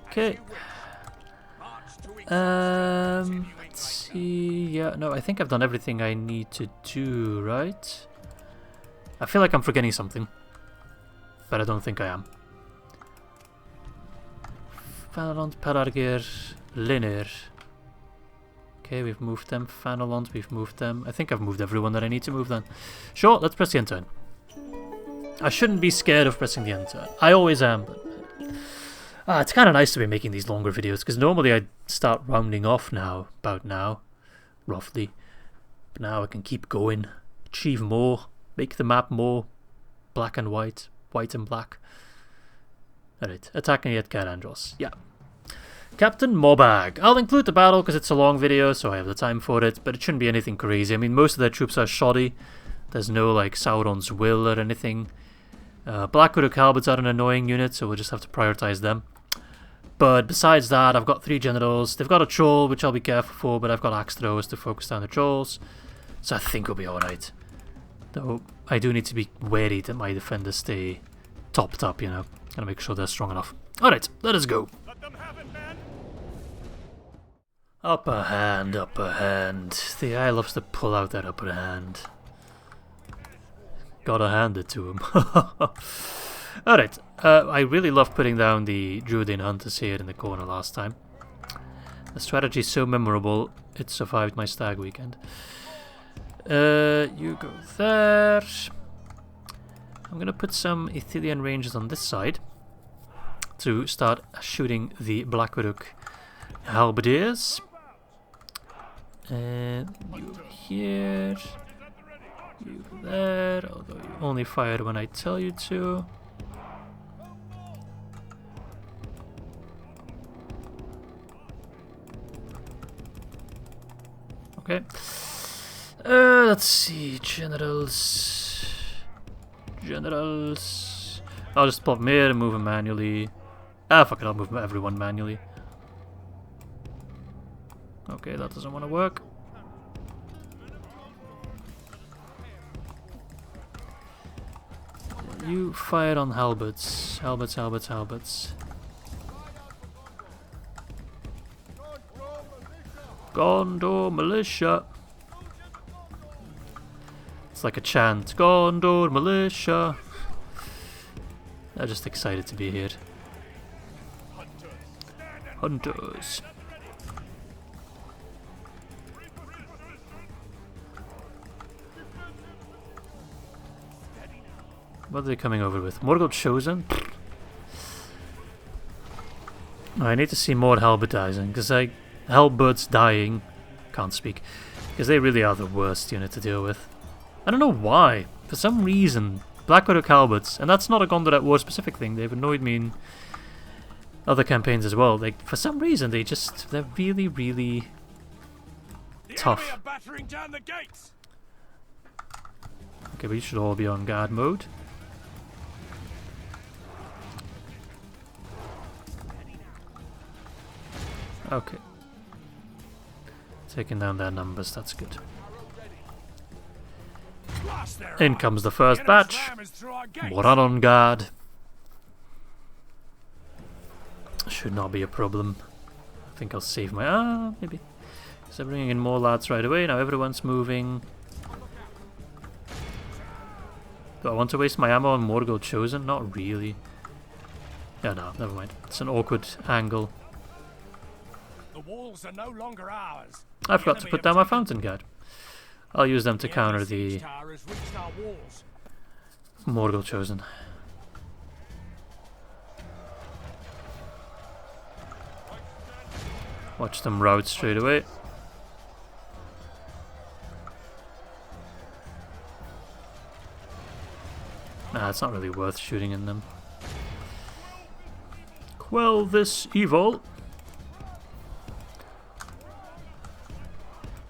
Okay. Let's see. Yeah, no, I think I've done everything I need to do, right? I feel like I'm forgetting something, but I don't think I am. Fanelond, Pelargir, Linir. Okay, we've moved them. Fanelond, we've moved them. I think I've moved everyone that I need to move then. Sure, let's press the end turn. I shouldn't be scared of pressing the end turn. I always am, but it's kind of nice to be making these longer videos, because normally I'd start rounding off now, about now, roughly. But now I can keep going, achieve more, make the map more black and white, white and black. Alright, attacking at Cair Andros. Yeah. Captain Morbag. I'll include the battle because it's a long video, so I have the time for it, but it shouldn't be anything crazy. I mean, most of their troops are shoddy. There's no, like, Sauron's Will or anything. Black Widow Halberds are an annoying unit, so we'll just have to prioritize them. But besides that, I've got 3 generals. They've got a troll, which I'll be careful for, but I've got axe throwers to focus down the trolls. So I think we'll be alright. Though, I do need to be wary that my defenders stay topped up, you know. Gotta make sure they're strong enough. Alright, let us go. Let them have it, man. Upper hand, upper hand. The eye loves to pull out that upper hand. Gotta hand it to him. Alright, I really love putting down the Druidin Hunters here in the corner last time. The strategy is so memorable, it survived my stag weekend. You go there. I'm gonna put some Ithilien Rangers on this side to start shooting the Blackwood Halberdiers. And you here. You there, although you only fire when I tell you to. Okay. Let's see, generals. I'll just pop them here and move them manually. Fuck it, I'll move everyone manually. Okay, that doesn't want to work. You fire on halberds. Halberds. Gondor militia. It's like a chant. Gondor militia. I'm just excited to be here. Hunters. What are they coming over with? Morgul Chosen? I need to see more halberdizing, because halberds dying, can't speak, because they really are the worst unit to deal with. I don't know why. For some reason, Blackwood Oak halberds, and that's not a Gondor at War specific thing, they've annoyed me in other campaigns as well. Like, for some reason, they're really, really tough. Okay, we should all be on guard mode. Okay. Taking down their numbers, that's good. In comes the first batch. More on guard. Should not be a problem. I think I'll save my... maybe. So bringing in more lads right away. Now everyone's moving. Do I want to waste my ammo on Morgul Chosen? Not really. Yeah, no, never mind. It's an awkward angle. The walls are no longer ours. I forgot to put down my fountain guard. I'll use them to counter the Morgul Chosen. Watch them rout straight away. Nah, it's not really worth shooting in them. Quell this evil.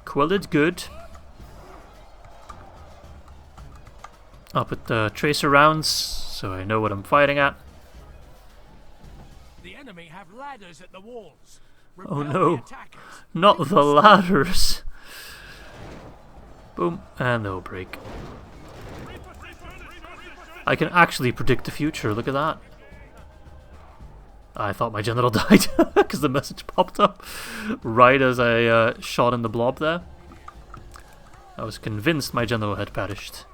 Quell it good. I'll put the tracer rounds so I know what I'm fighting at. The enemy have ladders at the walls. Oh Repel the no, attackers. not the ladders. Boom, and they'll break. I can actually predict the future, look at that. I thought my general died because the message popped up right as I shot in the blob there. I was convinced my general had perished.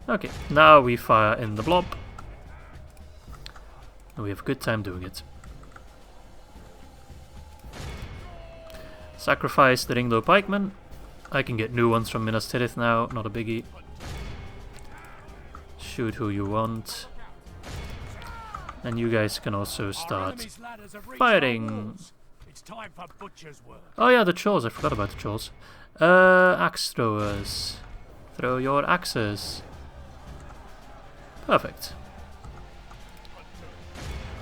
Okay, now we fire in the blob. And we have a good time doing it. Sacrifice the Ringlow Pikemen. I can get new ones from Minas Tirith now, not a biggie. Shoot who you want. And you guys can also start fighting. It's time for butcher's work. Oh yeah, the trolls, I forgot about the trolls. Axe throwers. Throw your axes. Perfect.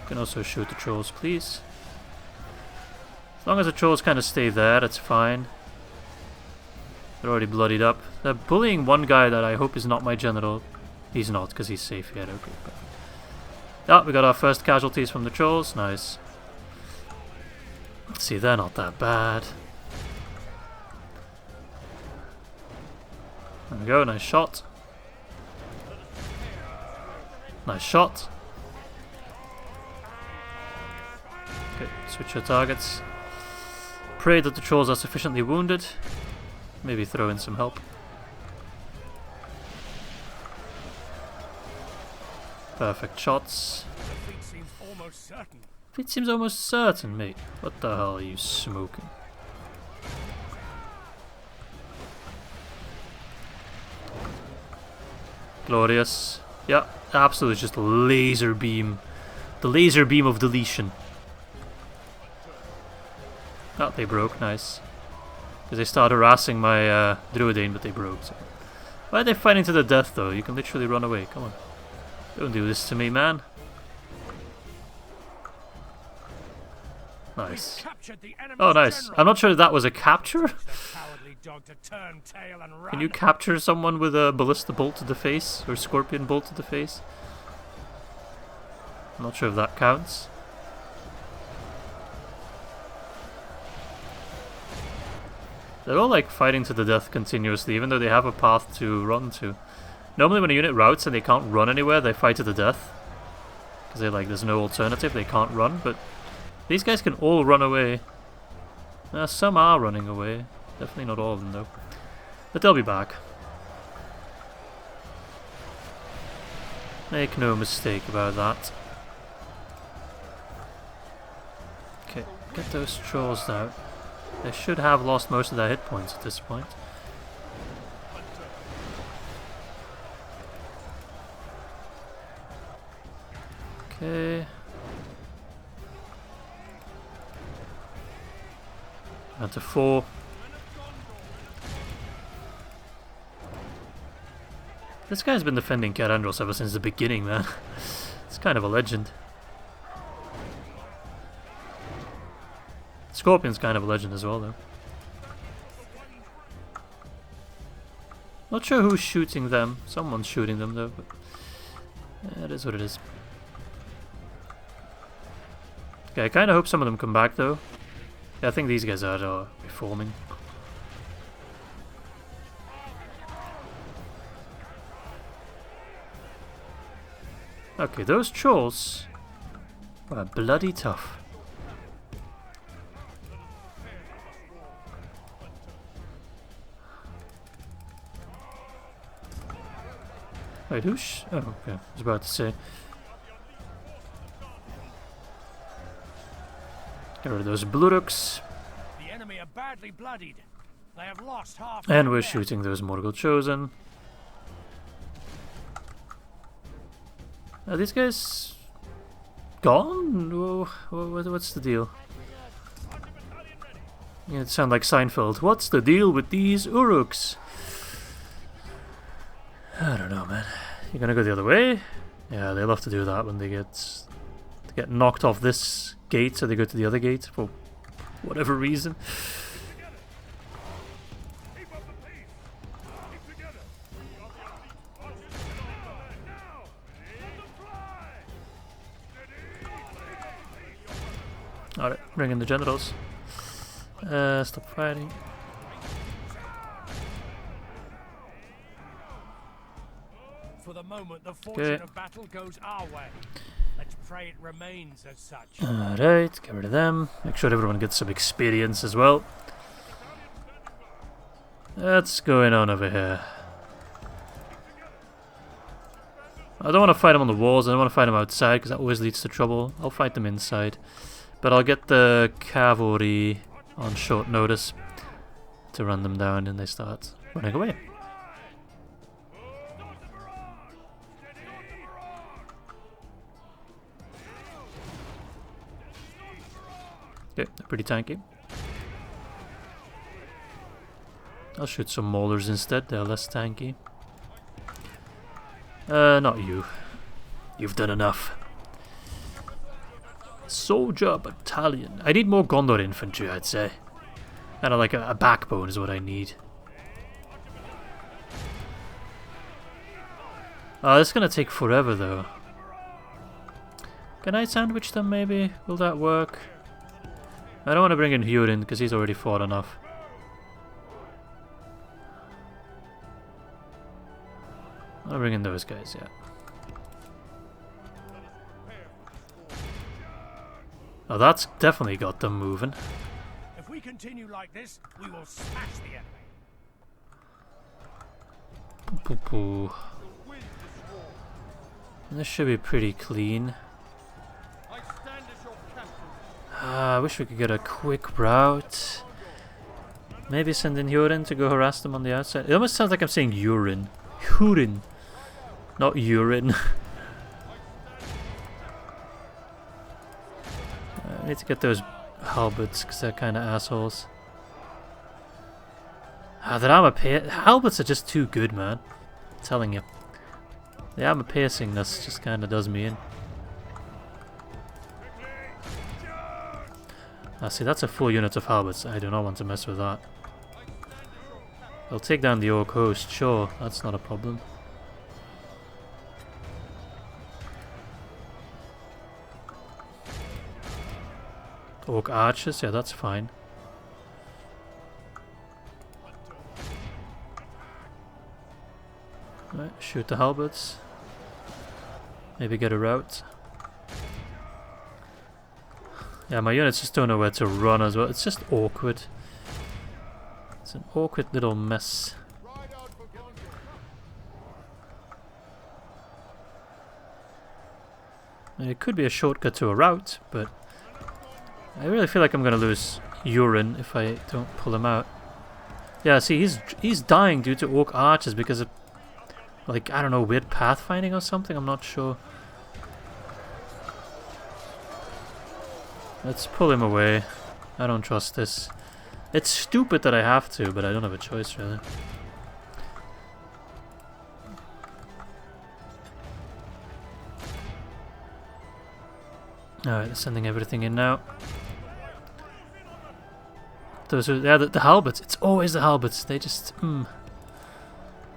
You can also shoot the trolls, please. As long as the trolls kind of stay there, that's fine. They're already bloodied up. They're bullying one guy that I hope is not my general. He's not, because he's safe here. Okay. Ah, we got our first casualties from the trolls. Nice. Let's see, they're not that bad. There we go, nice shot. Nice shot. Okay, switch your targets. Pray that the trolls are sufficiently wounded. Maybe throw in some help. Perfect shots. Defeat seems almost certain. It seems almost certain, mate. What the hell are you smoking? Glorious. Yeah, absolutely just laser beam. The laser beam of deletion. Oh, they broke. Nice. Because they started harassing my Druidane, but they broke. So. Why are they fighting to the death, though? You can literally run away. Come on. Don't do this to me, man. Nice. Oh, nice. I'm not sure if that was a capture. Can you capture someone with a ballista bolt to the face? Or scorpion bolt to the face? I'm not sure if that counts. They're all like fighting to the death continuously, even though they have a path to run to. Normally when a unit routes and they can't run anywhere, they fight to the death. Because they're like, there's no alternative, they can't run, but these guys can all run away. Some are running away. Definitely not all of them though. But they'll be back. Make no mistake about that. Okay, get those trolls out. They should have lost most of their hit points at this point. Okay. Down to 4. This guy's been defending Cair Andros ever since the beginning, man. It's kind of a legend. Scorpion's kind of a legend as well, though. Not sure who's shooting them. Someone's shooting them, though. But yeah, it is what it is. Okay, I kind of hope some of them come back, though. Yeah, I think these guys are reforming. Okay, those trolls are bloody tough. Wait, who's... Oh, okay. I was about to say. Get rid of those Bluruks. The enemy are badly bloodied. They have lost half. And we're shooting those Morgul Chosen. Are these guys gone? What's the deal? Yeah, it sounds like Seinfeld. What's the deal with these Uruks? I don't know, man. You're gonna go the other way? Yeah, they love to do that when they get knocked off this gate, so they go to the other gate for whatever reason. Alright, bring in the generals. Stop fighting. For the moment, the fortune of battle goes our way. Let's pray it remains as such. Alright, get rid of them. Make sure everyone gets some experience as well. What's going on over here? I don't want to fight them on the walls, I don't want to fight them outside because that always leads to trouble. I'll fight them inside. But I'll get the cavalry on short notice to run them down and they start running away. Okay, they're pretty tanky. I'll shoot some maulers instead, they're less tanky. Not you. You've done enough. Soldier battalion. I need more Gondor infantry, I'd say. Kind of like a backbone is what I need. This is gonna take forever though. Can I sandwich them maybe? Will that work? I don't want to bring in Iaur because he's already fought enough. I'll bring in those guys, yeah. Oh, that's definitely got them moving. If we continue like this, we will smash the enemy. Poo poo. This should be pretty clean. I wish we could get a quick route. Maybe send in Iaur to go harass them on the outside. It almost sounds like I'm saying urine. Hurin. Not urine. I need to get those halberds because they're kind of assholes. That armor halberds are just too good, man. I'm telling you. The armor piercingness just kind of does me in. See, that's a full unit of halberds. I do not want to mess with that. I'll take down the Orc host, sure. That's not a problem. Orc archers, yeah, that's fine. Right, shoot the halberds. Maybe get a route. Yeah, my units just don't know where to run as well. It's just awkward. It's an awkward little mess. It could be a shortcut to a route, but I really feel like I'm gonna lose Iaur if I don't pull him out. Yeah, see, he's dying due to Orc archers because of, like, I don't know, weird pathfinding or something. I'm not sure. Let's pull him away. I don't trust this. It's stupid that I have to, but I don't have a choice, really. Alright, sending everything in now. Those are, yeah, the halberds. It's always the halberds. They just,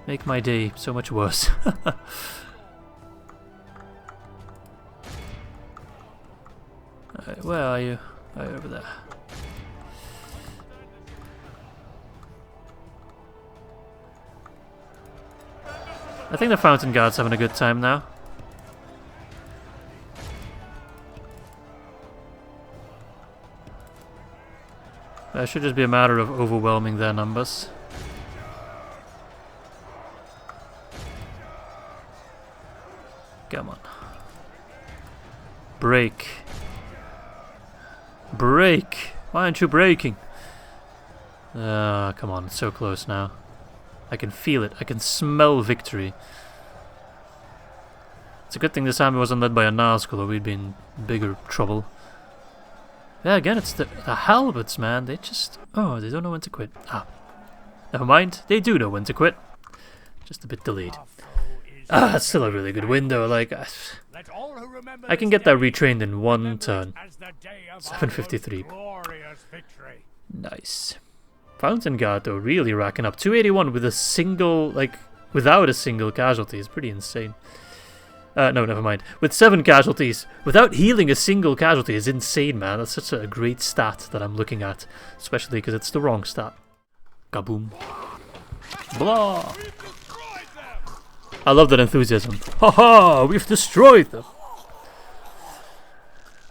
make my day so much worse. Alright, where are you? Right over there. I think the Fountain Guard's having a good time now. It should just be a matter of overwhelming their numbers. Come on. Break. Break! Why aren't you breaking? Come on, it's so close now. I can feel it. I can smell victory. It's a good thing this army wasn't led by a Nazgul or we'd be in bigger trouble. Yeah, again, it's the halberds, man. They just... Oh, they don't know when to quit. Never mind. They do know when to quit. Just a bit delayed. That's still a really good win, though. Like, I can get that retrained in one turn. 753. Nice. Fountain Guard, though, really racking up. 281 with a single, like, without a single casualty is pretty insane. No, never mind. With 7 casualties, without healing a single casualty is insane, man. That's such a great stat that I'm looking at, especially because it's the wrong stat. Kaboom. Blah. I love that enthusiasm. Haha, we've destroyed them.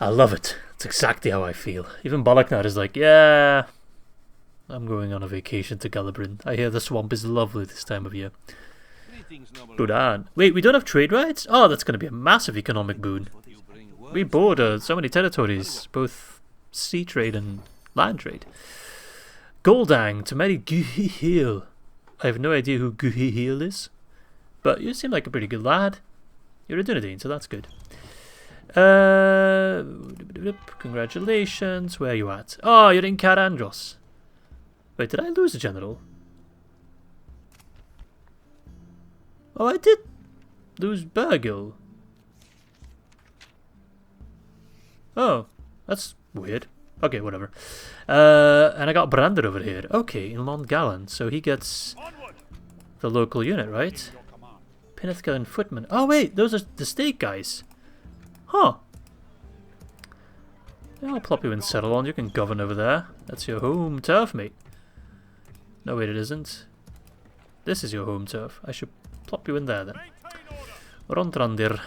I love it. It's exactly how I feel. Even Balaknar is like, yeah, I'm going on a vacation to Galabrin. I hear the swamp is lovely this time of year. Budan. Wait, we don't have trade rights? Oh, that's going to be a massive economic boon. We border so many territories, both sea trade and land trade. Goldang to marry Guhihil. I have no idea who Guhihil is, but you seem like a pretty good lad. You're a Dunedain, so that's good. Congratulations. Where are you at? Oh, you're in Cair Andros. Wait, did I lose a general? Oh, I did lose Burgil. Oh, that's weird. Okay, whatever. And I got Brander over here. Okay, in Mont Gallant. So he gets the local unit, right? Pinithka and Footman. Oh, wait, those are the stake guys. Huh. Yeah, I'll plop you in Settlon. You can govern over there. That's your home turf, mate. No, wait, it isn't. This is your home turf. I should plop you in there then. Rondrandir.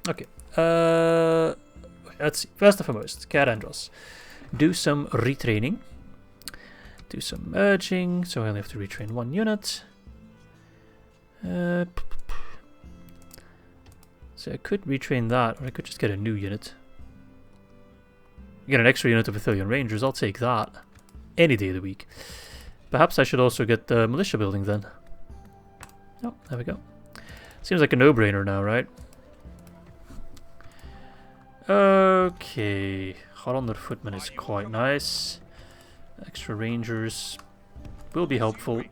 Okay. Let's see. First and foremost, Cair Andros. Do some retraining. Do some merging. So I only have to retrain 1 unit. So I could retrain that, or I could just get a new unit. Get an extra unit of Ithilien Rangers. I'll take that any day of the week. Perhaps I should also get the militia building then. Oh, there we go. Seems like a no-brainer now, right? Okay. Hollander Footman is quite nice. Extra Rangers will be helpful.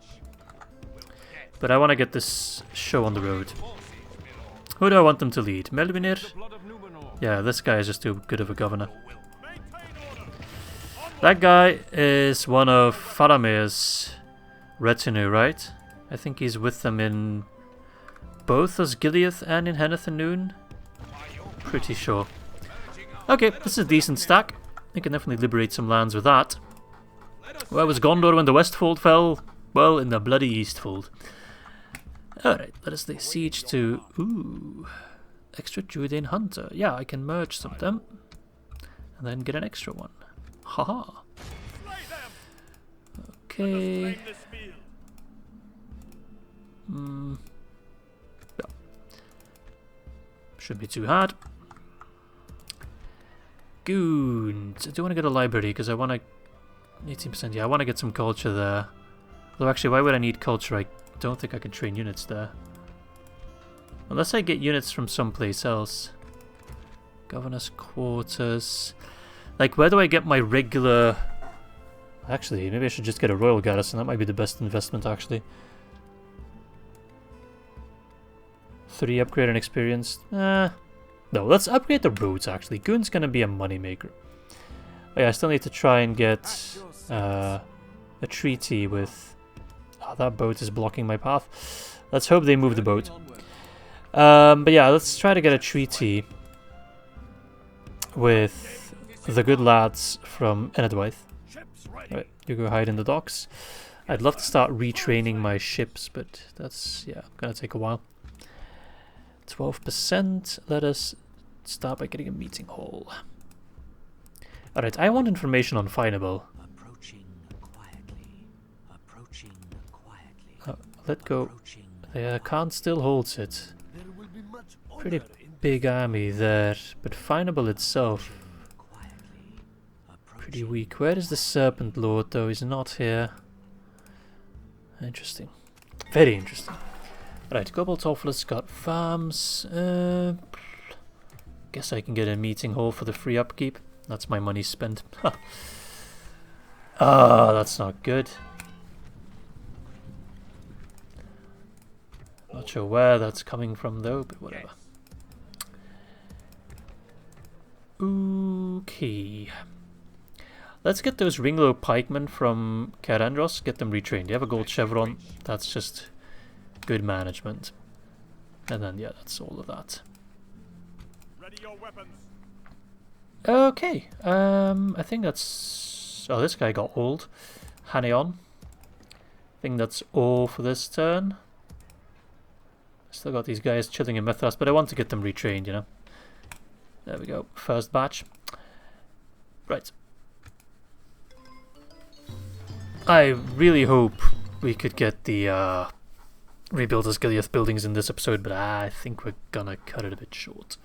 But I want to get this show on the road. Who do I want them to lead? Melvinir? Yeah, this guy is just too good of a governor. That guy is one of Faramir's retinue, right? I think he's with them in both Osgiliath and in Henneth and Noon. Pretty sure. Okay, this is a decent stack. We can definitely liberate some lands with that. Where was Gondor when the Westfold fell? Well, in the bloody Eastfold. Alright, let us lay siege to... Ooh, extra Druidian Hunter. Yeah, I can merge some of them. And then get an extra one. Haha. Okay. Yeah. Shouldn't be too hard. Gynd. I do want to get a library because I want to... 18%, yeah, I want to get some culture there. Though actually, why would I need culture? I don't think I can train units there. Unless I get units from someplace else. Governor's quarters. Like, where do I get my regular... Actually, maybe I should just get a royal garrison. That might be the best investment, actually. 3 upgrade and experience. No, let's upgrade the roads, actually. Gynd's gonna be a moneymaker. Oh, yeah, I still need to try and get a treaty with... Oh, that boat is blocking my path. Let's hope they move the boat. But yeah, let's try to get a treaty with the good lads from Enedwaith. Alright, you go hide in the docks. I'd love to start retraining my ships, but that's, yeah, gonna take a while. 12%. Let us start by getting a meeting hall. Alright, I want information on Finable. Let go. Khan still holds it. Pretty big army there, but Finable itself pretty weak. Where is the Serpent Lord though? He's not here. Interesting. Very interesting. Right, Gobel Toffler's got farms. Guess I can get a meeting hall for the free upkeep. That's my money spent. Ah, that's not good. Not sure where that's coming from though, but whatever. Okay. Let's get those Ringlow pikemen from Cair Andros, get them retrained. You have a gold chevron, that's just good management. And then, yeah, that's all of that. Ready your weapons. Okay, I think that's... Oh, this guy got old. Hanion. I think that's all for this turn. Still got these guys chilling in Methrast, but I want to get them retrained, you know. There we go, first batch. Right. I really hope we could get the rebuild as Gileath buildings in this episode, but I think we're gonna cut it a bit short.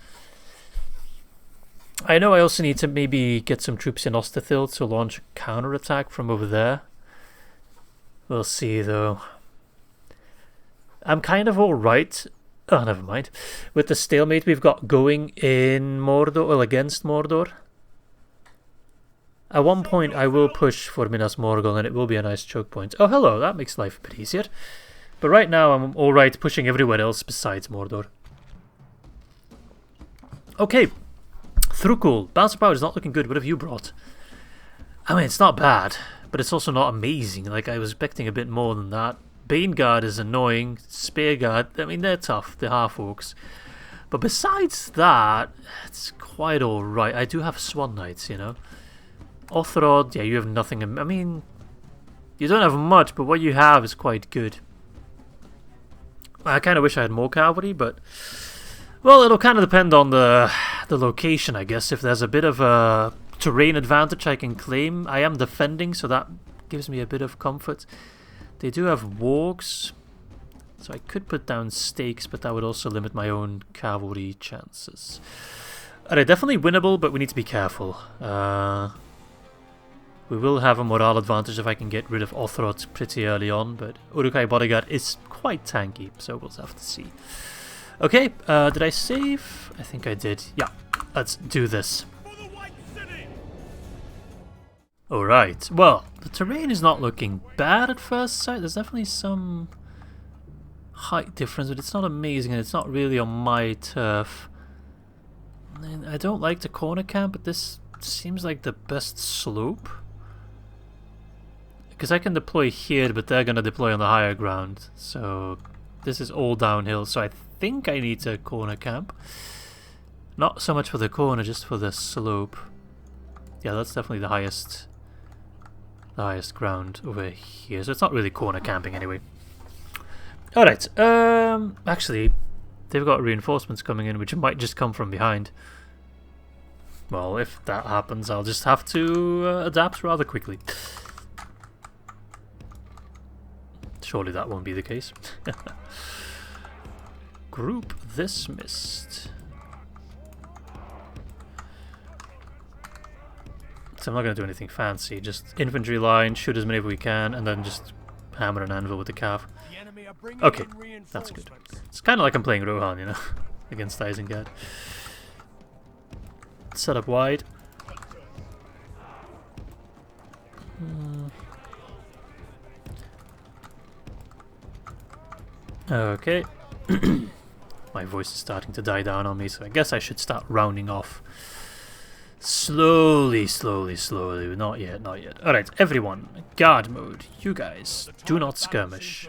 I know I also need to maybe get some troops in Osterthil to launch a counter-attack from over there. We'll see, though. I'm kind of alright. Oh, never mind. With the stalemate we've got going in Mordor, well, against Mordor. At one point, I will push for Minas Morgul, and it will be a nice choke point. Oh, hello, that makes life a bit easier. But right now, I'm alright pushing everywhere else besides Mordor. Okay. Thrukul. Bouncer power is not looking good. What have you brought? I mean, it's not bad, but it's also not amazing. Like, I was expecting a bit more than that. Bane Guard is annoying. Spear Guard, I mean, they're tough. They're half-orcs. But besides that, it's quite alright. I do have Swan Knights, you know. Othrod, yeah, you have nothing. I mean, you don't have much, but what you have is quite good. I kind of wish I had more cavalry, but... Well, it'll kind of depend on the location, I guess. If there's a bit of a terrain advantage I can claim. I am defending, so that gives me a bit of comfort. They do have wargs, so I could put down stakes, but that would also limit my own cavalry chances. Alright, definitely winnable, but we need to be careful. We will have a morale advantage if I can get rid of Othrod pretty early on, but Uruk-hai Bodyguard is quite tanky, so we'll have to see. Okay, did I save? I think I did. Yeah, let's do this. Alright, well, the terrain is not looking bad at first sight. There's definitely some height difference, but it's not amazing and it's not really on my turf. And I don't like the corner camp, but this seems like the best slope. Because I can deploy here, but they're going to deploy on the higher ground. So this is all downhill, so I think I need to corner camp. Not so much for the corner, just for the slope. Yeah, that's definitely the highest ground over here. So it's not really corner camping anyway. Alright, actually, they've got reinforcements coming in, which might just come from behind. Well, if that happens, I'll just have to adapt rather quickly. Surely that won't be the case. Group dismissed. So I'm not going to do anything fancy, just infantry line, shoot as many as we can, and then just hammer and anvil with the cav. Okay, that's good. It's kind of like I'm playing Rohan, you know, against Isengard. Set up wide. Okay. My voice is starting to die down on me, so I guess I should start rounding off. Slowly, slowly, slowly. Not yet, not yet. Alright, everyone. Guard mode. You guys, do not skirmish.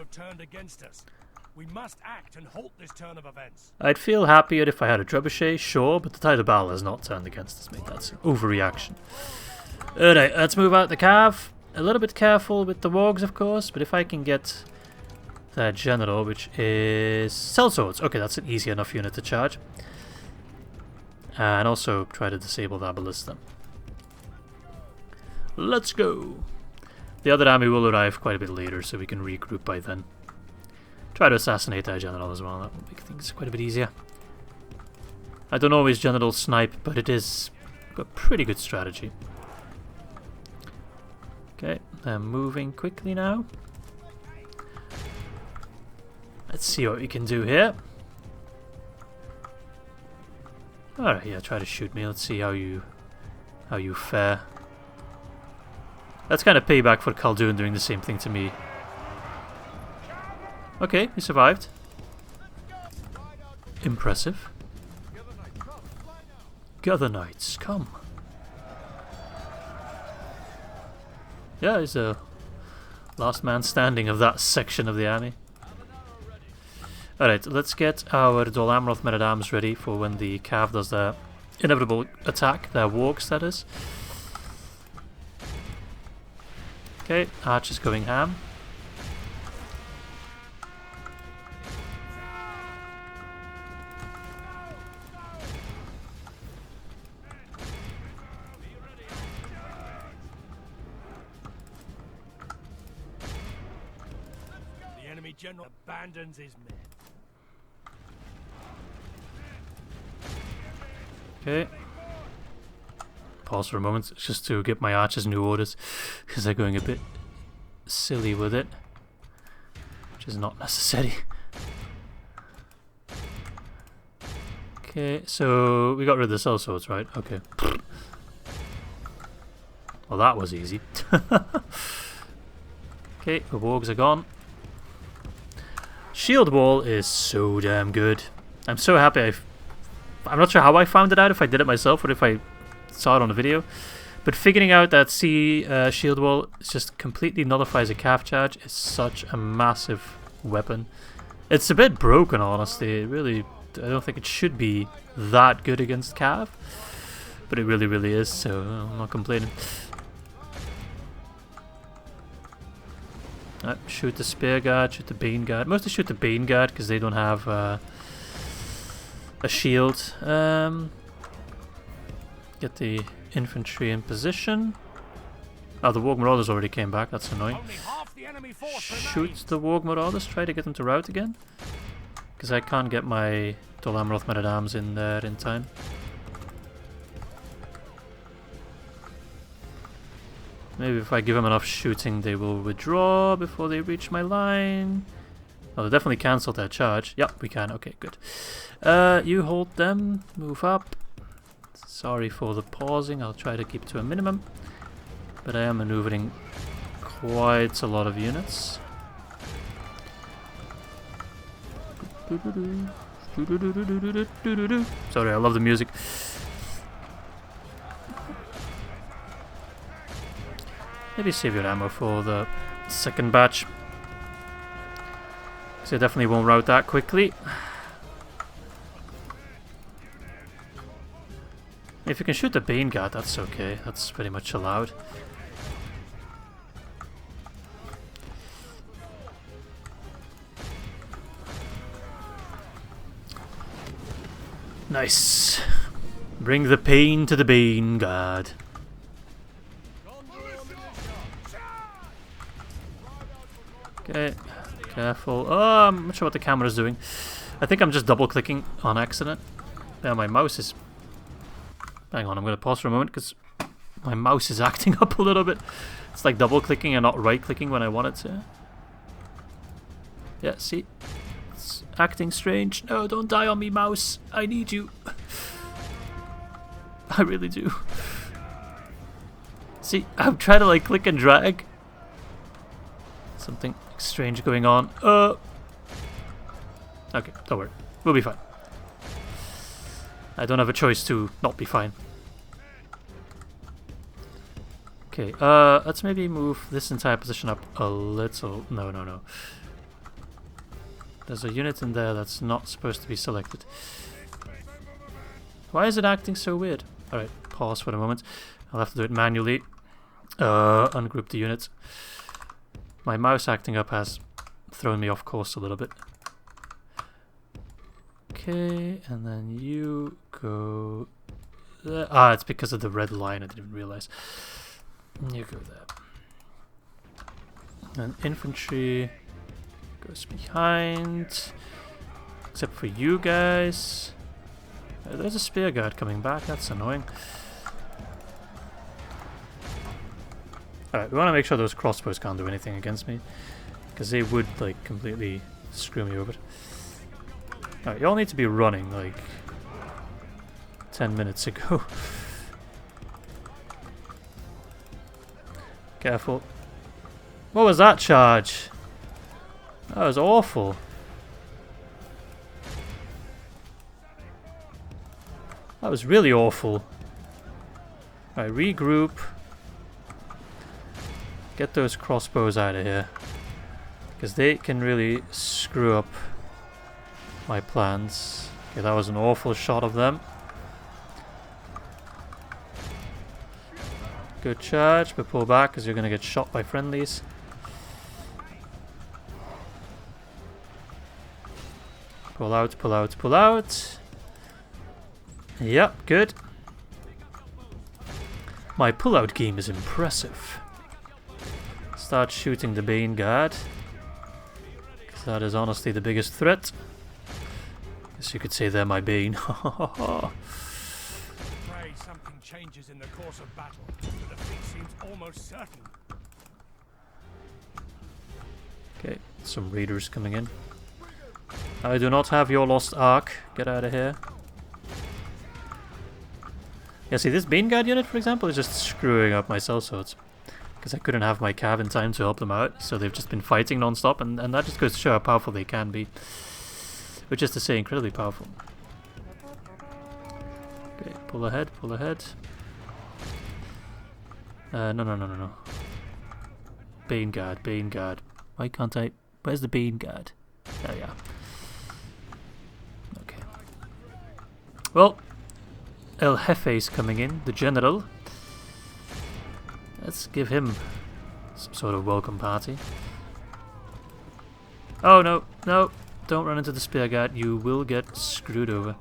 We must act and halt this turn of events. I'd feel happier if I had a trebuchet, sure, but the tide of battle has not turned against us, mate. That's an overreaction. Alright, let's move out the cav. A little bit careful with the wargs, of course, but if I can get their general, which is sellswords. Okay, that's an easy enough unit to charge. And also try to disable that ballista. Let's go! The other army will arrive quite a bit later, so we can regroup by then. Try to assassinate our general as well, that will make things quite a bit easier. I don't always general snipe, but it is a pretty good strategy. Okay, they're moving quickly now. Let's see what we can do here. Alright, yeah, try to shoot me. Let's see how you fare. That's kind of payback for KHALDOOOOON doing the same thing to me. Okay, we survived. Impressive. Gather Knights, come. Yeah, he's a last man standing of that section of the army. Alright, let's get our Dol Amroth men at arms ready for when the Cav does their inevitable attack, their wargs that is. Okay, archers going ham. The enemy general abandons his men. Okay. Pause for a moment just to get my archers new orders because they're going a bit silly with it, which is not necessary. Okay, so we got rid of the sellswords, right? Okay. Well, that was easy. Okay, the wargs are gone. Shield wall is so damn good. I'm so happy I'm not sure how I found it out, if I did it myself or if I saw it on a video. But figuring out that shield wall just completely nullifies a calf charge is such a massive weapon. It's a bit broken, honestly. It really, I don't think it should be that good against cav. But it really, really is, so I'm not complaining. Shoot the spear guard, shoot the bane guard. Mostly shoot the bane guard because they don't have a shield. Get the infantry in position. Oh, the Warg Marauders already came back. That's annoying. Shoot the Warg Marauders. Try to get them to rout again. Because I can't get my Dol Amroth men at arms in there in time. Maybe if I give them enough shooting, they will withdraw before they reach my line. Oh, they definitely cancelled their charge. Yep, we can. Okay, good. You hold them. Move up. Sorry for the pausing. I'll try to keep to a minimum. But I am maneuvering quite a lot of units. Sorry, I love the music. Maybe save your ammo for the second batch. So I definitely won't route that quickly. If you can shoot the Bane Guard, that's okay. That's pretty much allowed. Nice. Bring the pain to the Bane Guard. Okay, careful. Oh, I'm not sure what the camera's doing. I think I'm just double clicking on accident. Yeah, my mouse is... Hang on, I'm going to pause for a moment because my mouse is acting up a little bit. It's like double clicking and not right clicking when I want it to. Yeah, see? It's acting strange. No, don't die on me, mouse. I need you. I really do. See, I'm trying to like click and drag. Something strange going on. Okay, don't worry. We'll be fine. I don't have a choice to not be fine. Okay, let's maybe move this entire position up a little. No. There's a unit in there that's not supposed to be selected. Why is it acting so weird? Alright, pause for a moment. I'll have to do it manually. Ungroup the units. My mouse acting up has thrown me off course a little bit. Okay, and then you go there. Ah, it's because of the red line, I didn't even realize. You go there. And infantry goes behind. Except for you guys. There's a spear guard coming back, that's annoying. Alright, we want to make sure those crossbows can't do anything against me. Because they would, like, completely screw me over. Alright, you all need to be running, like, 10 minutes ago. Careful. What was that charge? That was awful. That was really awful. Alright, regroup. Get those crossbows out of here. Because they can really screw up my plans. Okay, that was an awful shot of them. Good charge, but pull back because you're going to get shot by friendlies. Pull out, pull out, pull out. Yep, good. My pull-out game is impressive. Start shooting the Bane Guard. Because that is honestly the biggest threat. Guess you could say they're my Bane. Pray something changes in the course of battle. The defeat seems almost certain. Okay, some raiders coming in. I do not have your lost ark. Get out of here. Yeah, see, this Bane Guard unit, for example, is just screwing up my sellswords. Because I couldn't have my cav in time to help them out, so they've just been fighting non-stop, and that just goes to show how powerful they can be. Which is to say, incredibly powerful. Okay, pull ahead, pull ahead. No. Bane Guard, Bane Guard. Why can't I... Where's the Bane Guard? There we are. Okay. Well... El Jefe's coming in, the general. Let's give him some sort of welcome party. Oh no, no, don't run into the spear guard, you will get screwed over.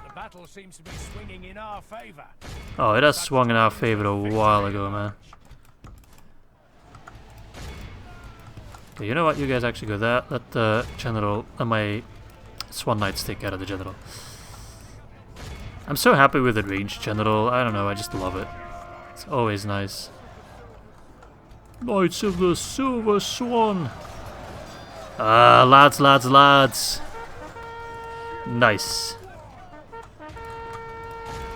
The battle seems to be swinging in our favor. Oh, it has swung in our favor a while ago, man. Okay, you know what, you guys actually go there. Let the general and my Swan Knights take care of the general. I'm so happy with the ranged general. I don't know, I just love it. It's always nice. Knights of the Silver Swan. Ah, lads, lads, lads. Nice.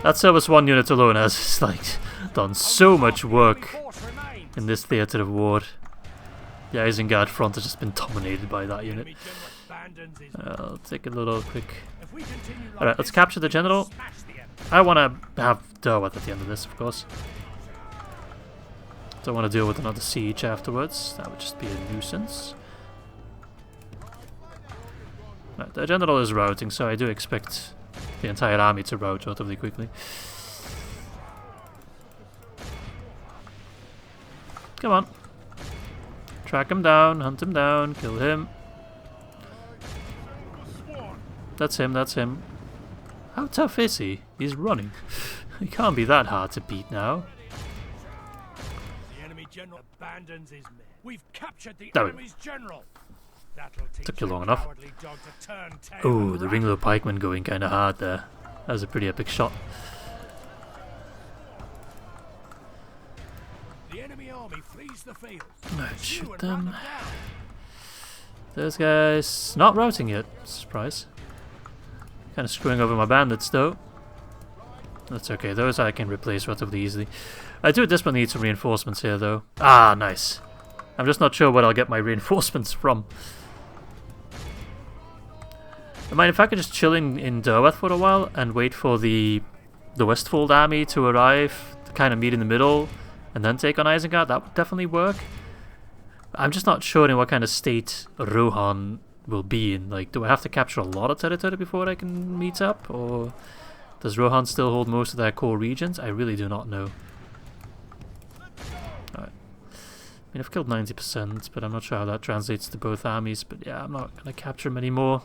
That Silver Swan unit alone has like done so much work in this theatre of war. The Isengard front has just been dominated by that unit. I'll take a little quick... Alright, let's capture the general. I want to have Derwath at the end of this, of course. Don't want to deal with another siege afterwards. That would just be a nuisance. Right, the general is routing, so I do expect the entire army to rout relatively quickly. Come on. Track him down, hunt him down, kill him. That's him, that's him. How tough is he? He's running. He can't be that hard to beat now. The enemy general abandons his men. We've captured the No. enemy's general. Took you long enough. Oh, the Ringlow pikeman going kind of hard there. That was a pretty epic shot. The enemy army flees the field. Alright, shoot them. Those guys not routing yet. Surprise. Kind of screwing over my bandits though. That's okay, those I can replace relatively easily. I do desperately need some reinforcements here though. Ah, nice. I'm just not sure where I'll get my reinforcements from. I mind if I could just chill in Derwath for a while and wait for the Westfold army to arrive, to kind of meet in the middle, and then take on Isengard. That would definitely work. I'm just not sure in what kind of state Rohan will be in. Like, do I have to capture a lot of territory before I can meet up, or does Rohan still hold most of their core regions? I really do not know. Alright. I mean, I've killed 90%, but I'm not sure how that translates to both armies. But yeah, I'm not going to capture them anymore.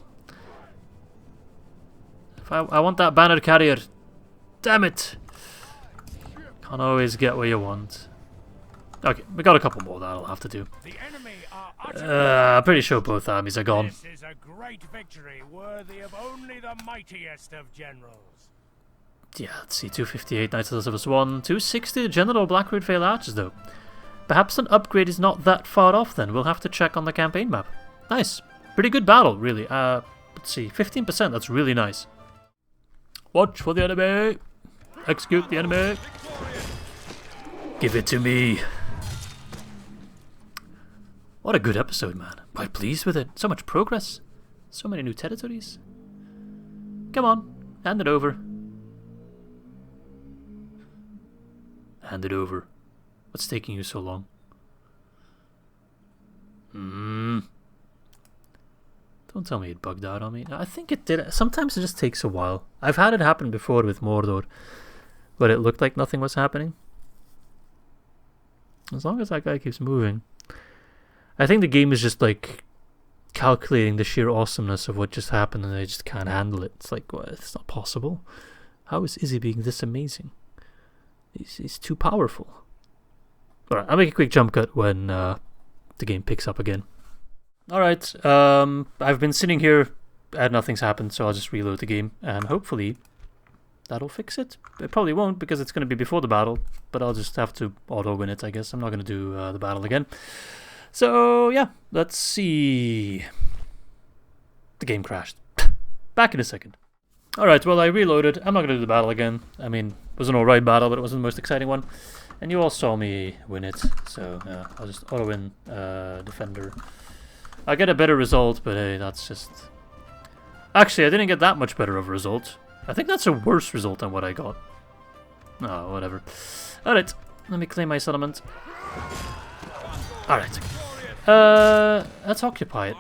If I want that banner carrier. Damn it! Can't always get what you want. Okay, we got a couple more that I'll have to do. I'm pretty sure both armies are gone. This is a great victory, worthy of only the mightiest of generals. Yeah, let's see, 258 Knights of the Silver Swan, 260 General Blackroot Vale Archers though. Perhaps an upgrade is not that far off then, we'll have to check on the campaign map. Nice, pretty good battle really. Let's see, 15%, that's really nice. Watch for the enemy! Execute the enemy! Give it to me! What a good episode, man. Quite pleased with it. So much progress. So many new territories. Come on, hand it over. Hand it over. What's taking you so long? Don't tell me it bugged out on me. I think it did. Sometimes it just takes a while. I've had it happen before with Mordor, but it looked like nothing was happening. As long as that guy keeps moving. I think the game is just like calculating the sheer awesomeness of what just happened and they just can't handle it. It's like, well, it's not possible. How is Izzy being this amazing? He's too powerful. Alright, I'll make a quick jump cut when the game picks up again. Alright, I've been sitting here and nothing's happened, so I'll just reload the game and hopefully that'll fix it. It probably won't because it's going to be before the battle, but I'll just have to auto-win it, I guess. I'm not going to do the battle again. So, yeah, let's see. The game crashed. Back in a second. Alright, well, I reloaded. I'm not going to do the battle again. I mean, it was an alright battle, but it wasn't the most exciting one. And you all saw me win it, so I'll just auto-win Defender. I get a better result, but hey, that's just... Actually, I didn't get that much better of a result. I think that's a worse result than what I got. Oh, whatever. Alright, let me claim my settlement. Alright. Let's occupy it.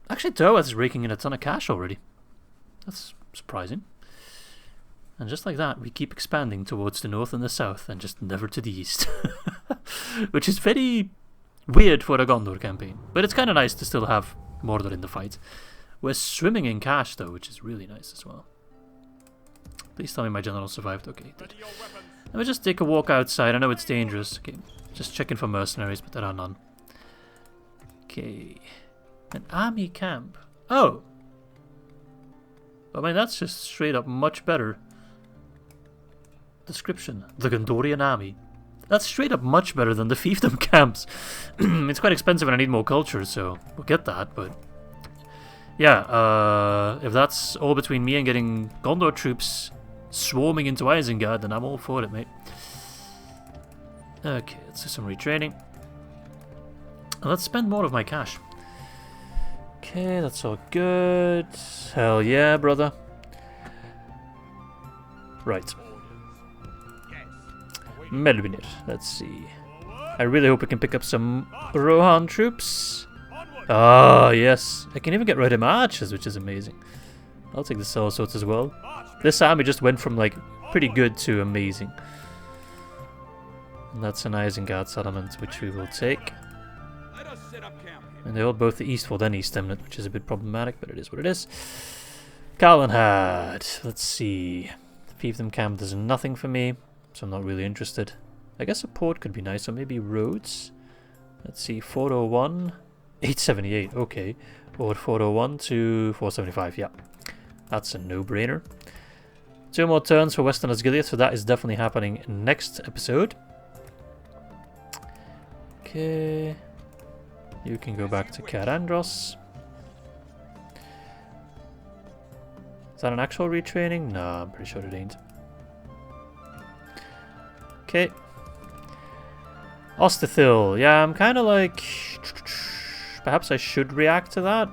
Actually, Derwath is raking in a ton of cash already. That's surprising. And just like that, we keep expanding towards the north and the south, and just never to the east. Which is very weird for a Gondor campaign. But it's kind of nice to still have Mordor in the fight. We're swimming in cash, though, which is really nice as well. Please tell me my general survived. Okay, did. Let me just take a walk outside. I know it's dangerous. Okay, just checking for mercenaries, but there are none. Okay. An army camp. Oh! I mean, that's just straight up much better. Description. The Gondorian army. That's straight up much better than the fiefdom camps. It's quite expensive and I need more culture, so we'll get that, but... Yeah, if that's all between me and getting Gondor troops swarming into Isengard, then I'm all for it, mate. Okay, let's do some retraining. And let's spend more of my cash. Okay, that's all good. Hell yeah, brother. Right. Melvinir, let's see. I really hope we can pick up some Rohan troops. Ah, yes. I can even get rid of my archers, which is amazing. I'll take the sellswords as well. This army just went from, like, pretty good to amazing. And that's an Isengard settlement, which we will take. And they hold both the Eastfold and East Emnet, which is a bit problematic, but it is what it is. Calenhad. Let's see. Fiefdom Camp does nothing for me, so I'm not really interested. I guess a port could be nice, or maybe roads. Let's see, 401, 878, okay. Or 401 to 475, yeah. That's a no-brainer. 2 more turns for Western Osgiliath, so that is definitely happening next episode. Okay. You can go back to Cair Andros. Is that an actual retraining? No, I'm pretty sure it ain't. Okay. Ostithil. Yeah, I'm kind of like... Perhaps I should react to that.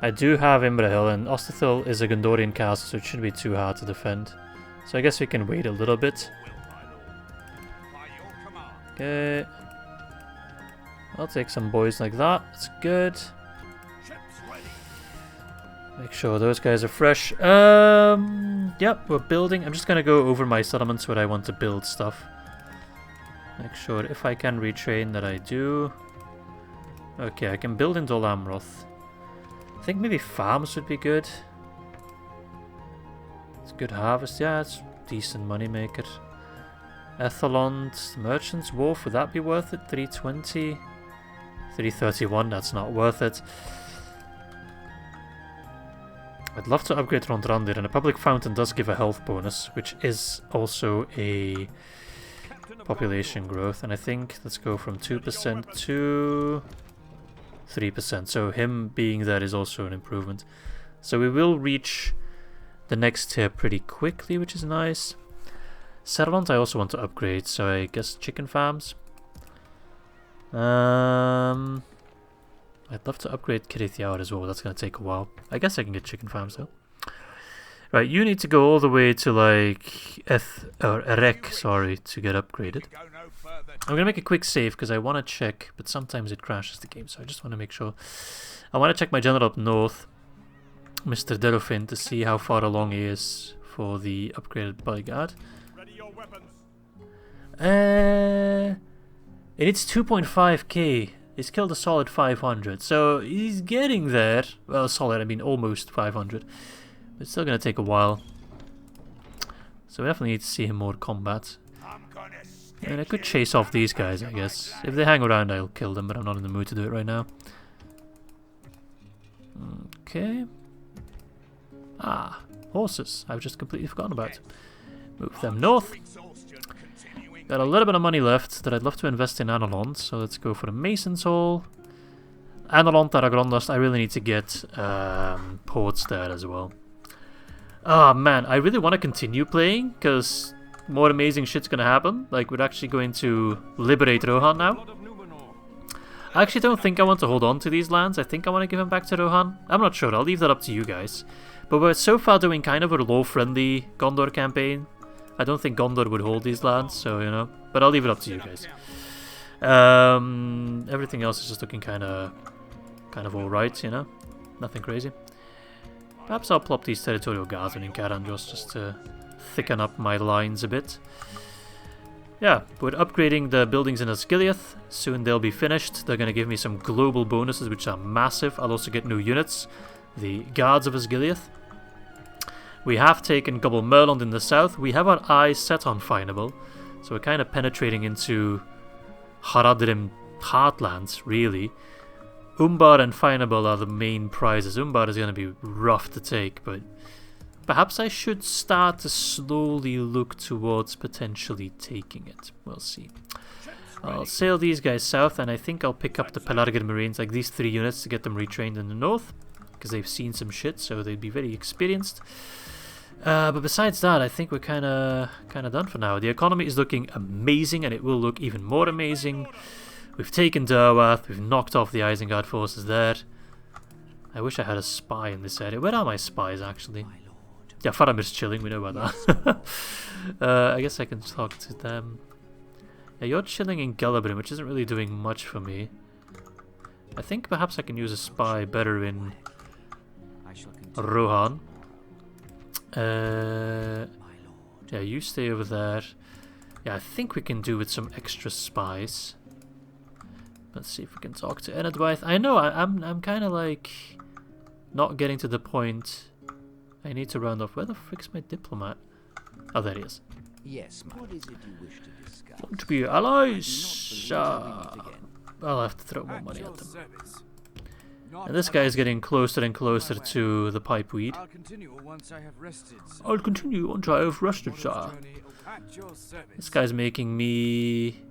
I do have Imbrahil, and Ostithil is a Gondorian castle, so it shouldn't be too hard to defend. So I guess we can wait a little bit. Okay. I'll take some boys like that. That's good. Make sure those guys are fresh. Yep, we're building. I'm just gonna go over my settlements where I want to build stuff. Make sure if I can retrain that I do. Okay, I can build in Dol Amroth. I think maybe farms would be good. It's good harvest. Yeah, it's decent money maker. Ethelond, Merchant's Wharf, would that be worth it? 320. 331, that's not worth it. I'd love to upgrade Rondrandir, and a public fountain does give a health bonus, which is also a population growth, and I think let's go from 2% to 3%, so him being there is also an improvement. So we will reach the next tier pretty quickly, which is nice. Serlont I also want to upgrade, so I guess chicken farms. I'd love to upgrade Iaur as well, that's going to take a while. I guess I can get chicken farms though. Right, you need to go all the way to like Erek, sorry, to get upgraded. I'm gonna make a quick save because I want to check, but sometimes it crashes the game, so I just want to make sure. I want to check my general up north, Mr. Derwath, to see how far along he is for the upgraded bodyguard. It needs 2.5k. He's killed a solid 500, so he's getting there. Well, solid, I mean almost 500. But it's still going to take a while. So we definitely need to see him more combat. And I could chase off these guys, I guess. If they hang around, I'll kill them, but I'm not in the mood to do it right now. Okay. Ah, horses. I've just completely forgotten about. Move them north. Got a little bit of money left that I'd love to invest in Anilond, so let's go for a Mason's Hall. Anilond, Aragorn, I really need to get ports there as well. Ah, man, I really want to continue playing, because more amazing shit's gonna happen. Like, we're actually going to liberate Rohan now. I actually don't think I want to hold on to these lands. I think I want to give them back to Rohan. I'm not sure, I'll leave that up to you guys. But we're so far doing kind of a law-friendly Gondor campaign. I don't think Gondor would hold these lands, so, you know. But I'll leave it up to you guys. Everything else is just looking kind of alright, you know. Nothing crazy. Perhaps I'll plop these territorial guards in Cair just to thicken up my lines a bit. Yeah, we're upgrading the buildings in Osgiliath. Soon they'll be finished. They're going to give me some global bonuses, which are massive. I'll also get new units. The Guards of Osgiliath. We have taken Gobel Mirlond in the south. We have our eyes set on Fineable. So we're kind of penetrating into Haradrim heartlands, really. Umbar and Fineable are the main prizes. Umbar is going to be rough to take, but perhaps I should start to slowly look towards potentially taking it. We'll see. I'll sail these guys south, and I think I'll pick up the Pelargir Marines, like these 3 units, to get them retrained in the north, because they've seen some shit, so they'd be very experienced. But besides that, I think we're kind of done for now. The economy is looking amazing, and it will look even more amazing. We've taken Derwath, we've knocked off the Isengard forces there. I wish I had a spy in this area. Where are my spies, actually? Yeah, Faramir's chilling, we know about that. I guess I can talk to them. Yeah, you're chilling in Gelabrim, which isn't really doing much for me. I think perhaps I can use a spy better in Rohan. Yeah, you stay over there. Yeah, I think we can do with some extra spies. Let's see if we can talk to Enedwaith. I know I'm kind of like not getting to the point. I need to round off. Where the frick's my diplomat? Oh, there he is. Yes, what is it you wish to discuss? Want to be allies? I'll have to throw more money at them. And this guy is getting closer and closer to the pipeweed. I'll continue once I have rested. I'll continue once I have rested, sir. This guy's making me...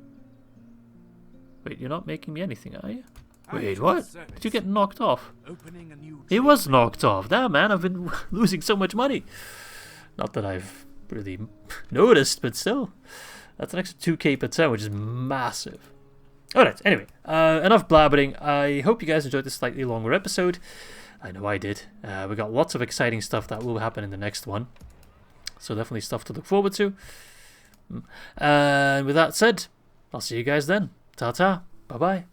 Wait, you're not making me anything, are you? Wait, what? Did you get knocked off? He was knocked off. Damn, man, I've been losing so much money. Not that I've really noticed, but still. That's an extra 2k per turn, which is massive. Alright, anyway, enough blabbering. I hope you guys enjoyed this slightly longer episode. I know I did. We got lots of exciting stuff that will happen in the next one. So definitely stuff to look forward to. And with that said, I'll see you guys then. Ta-ta. Bye-bye.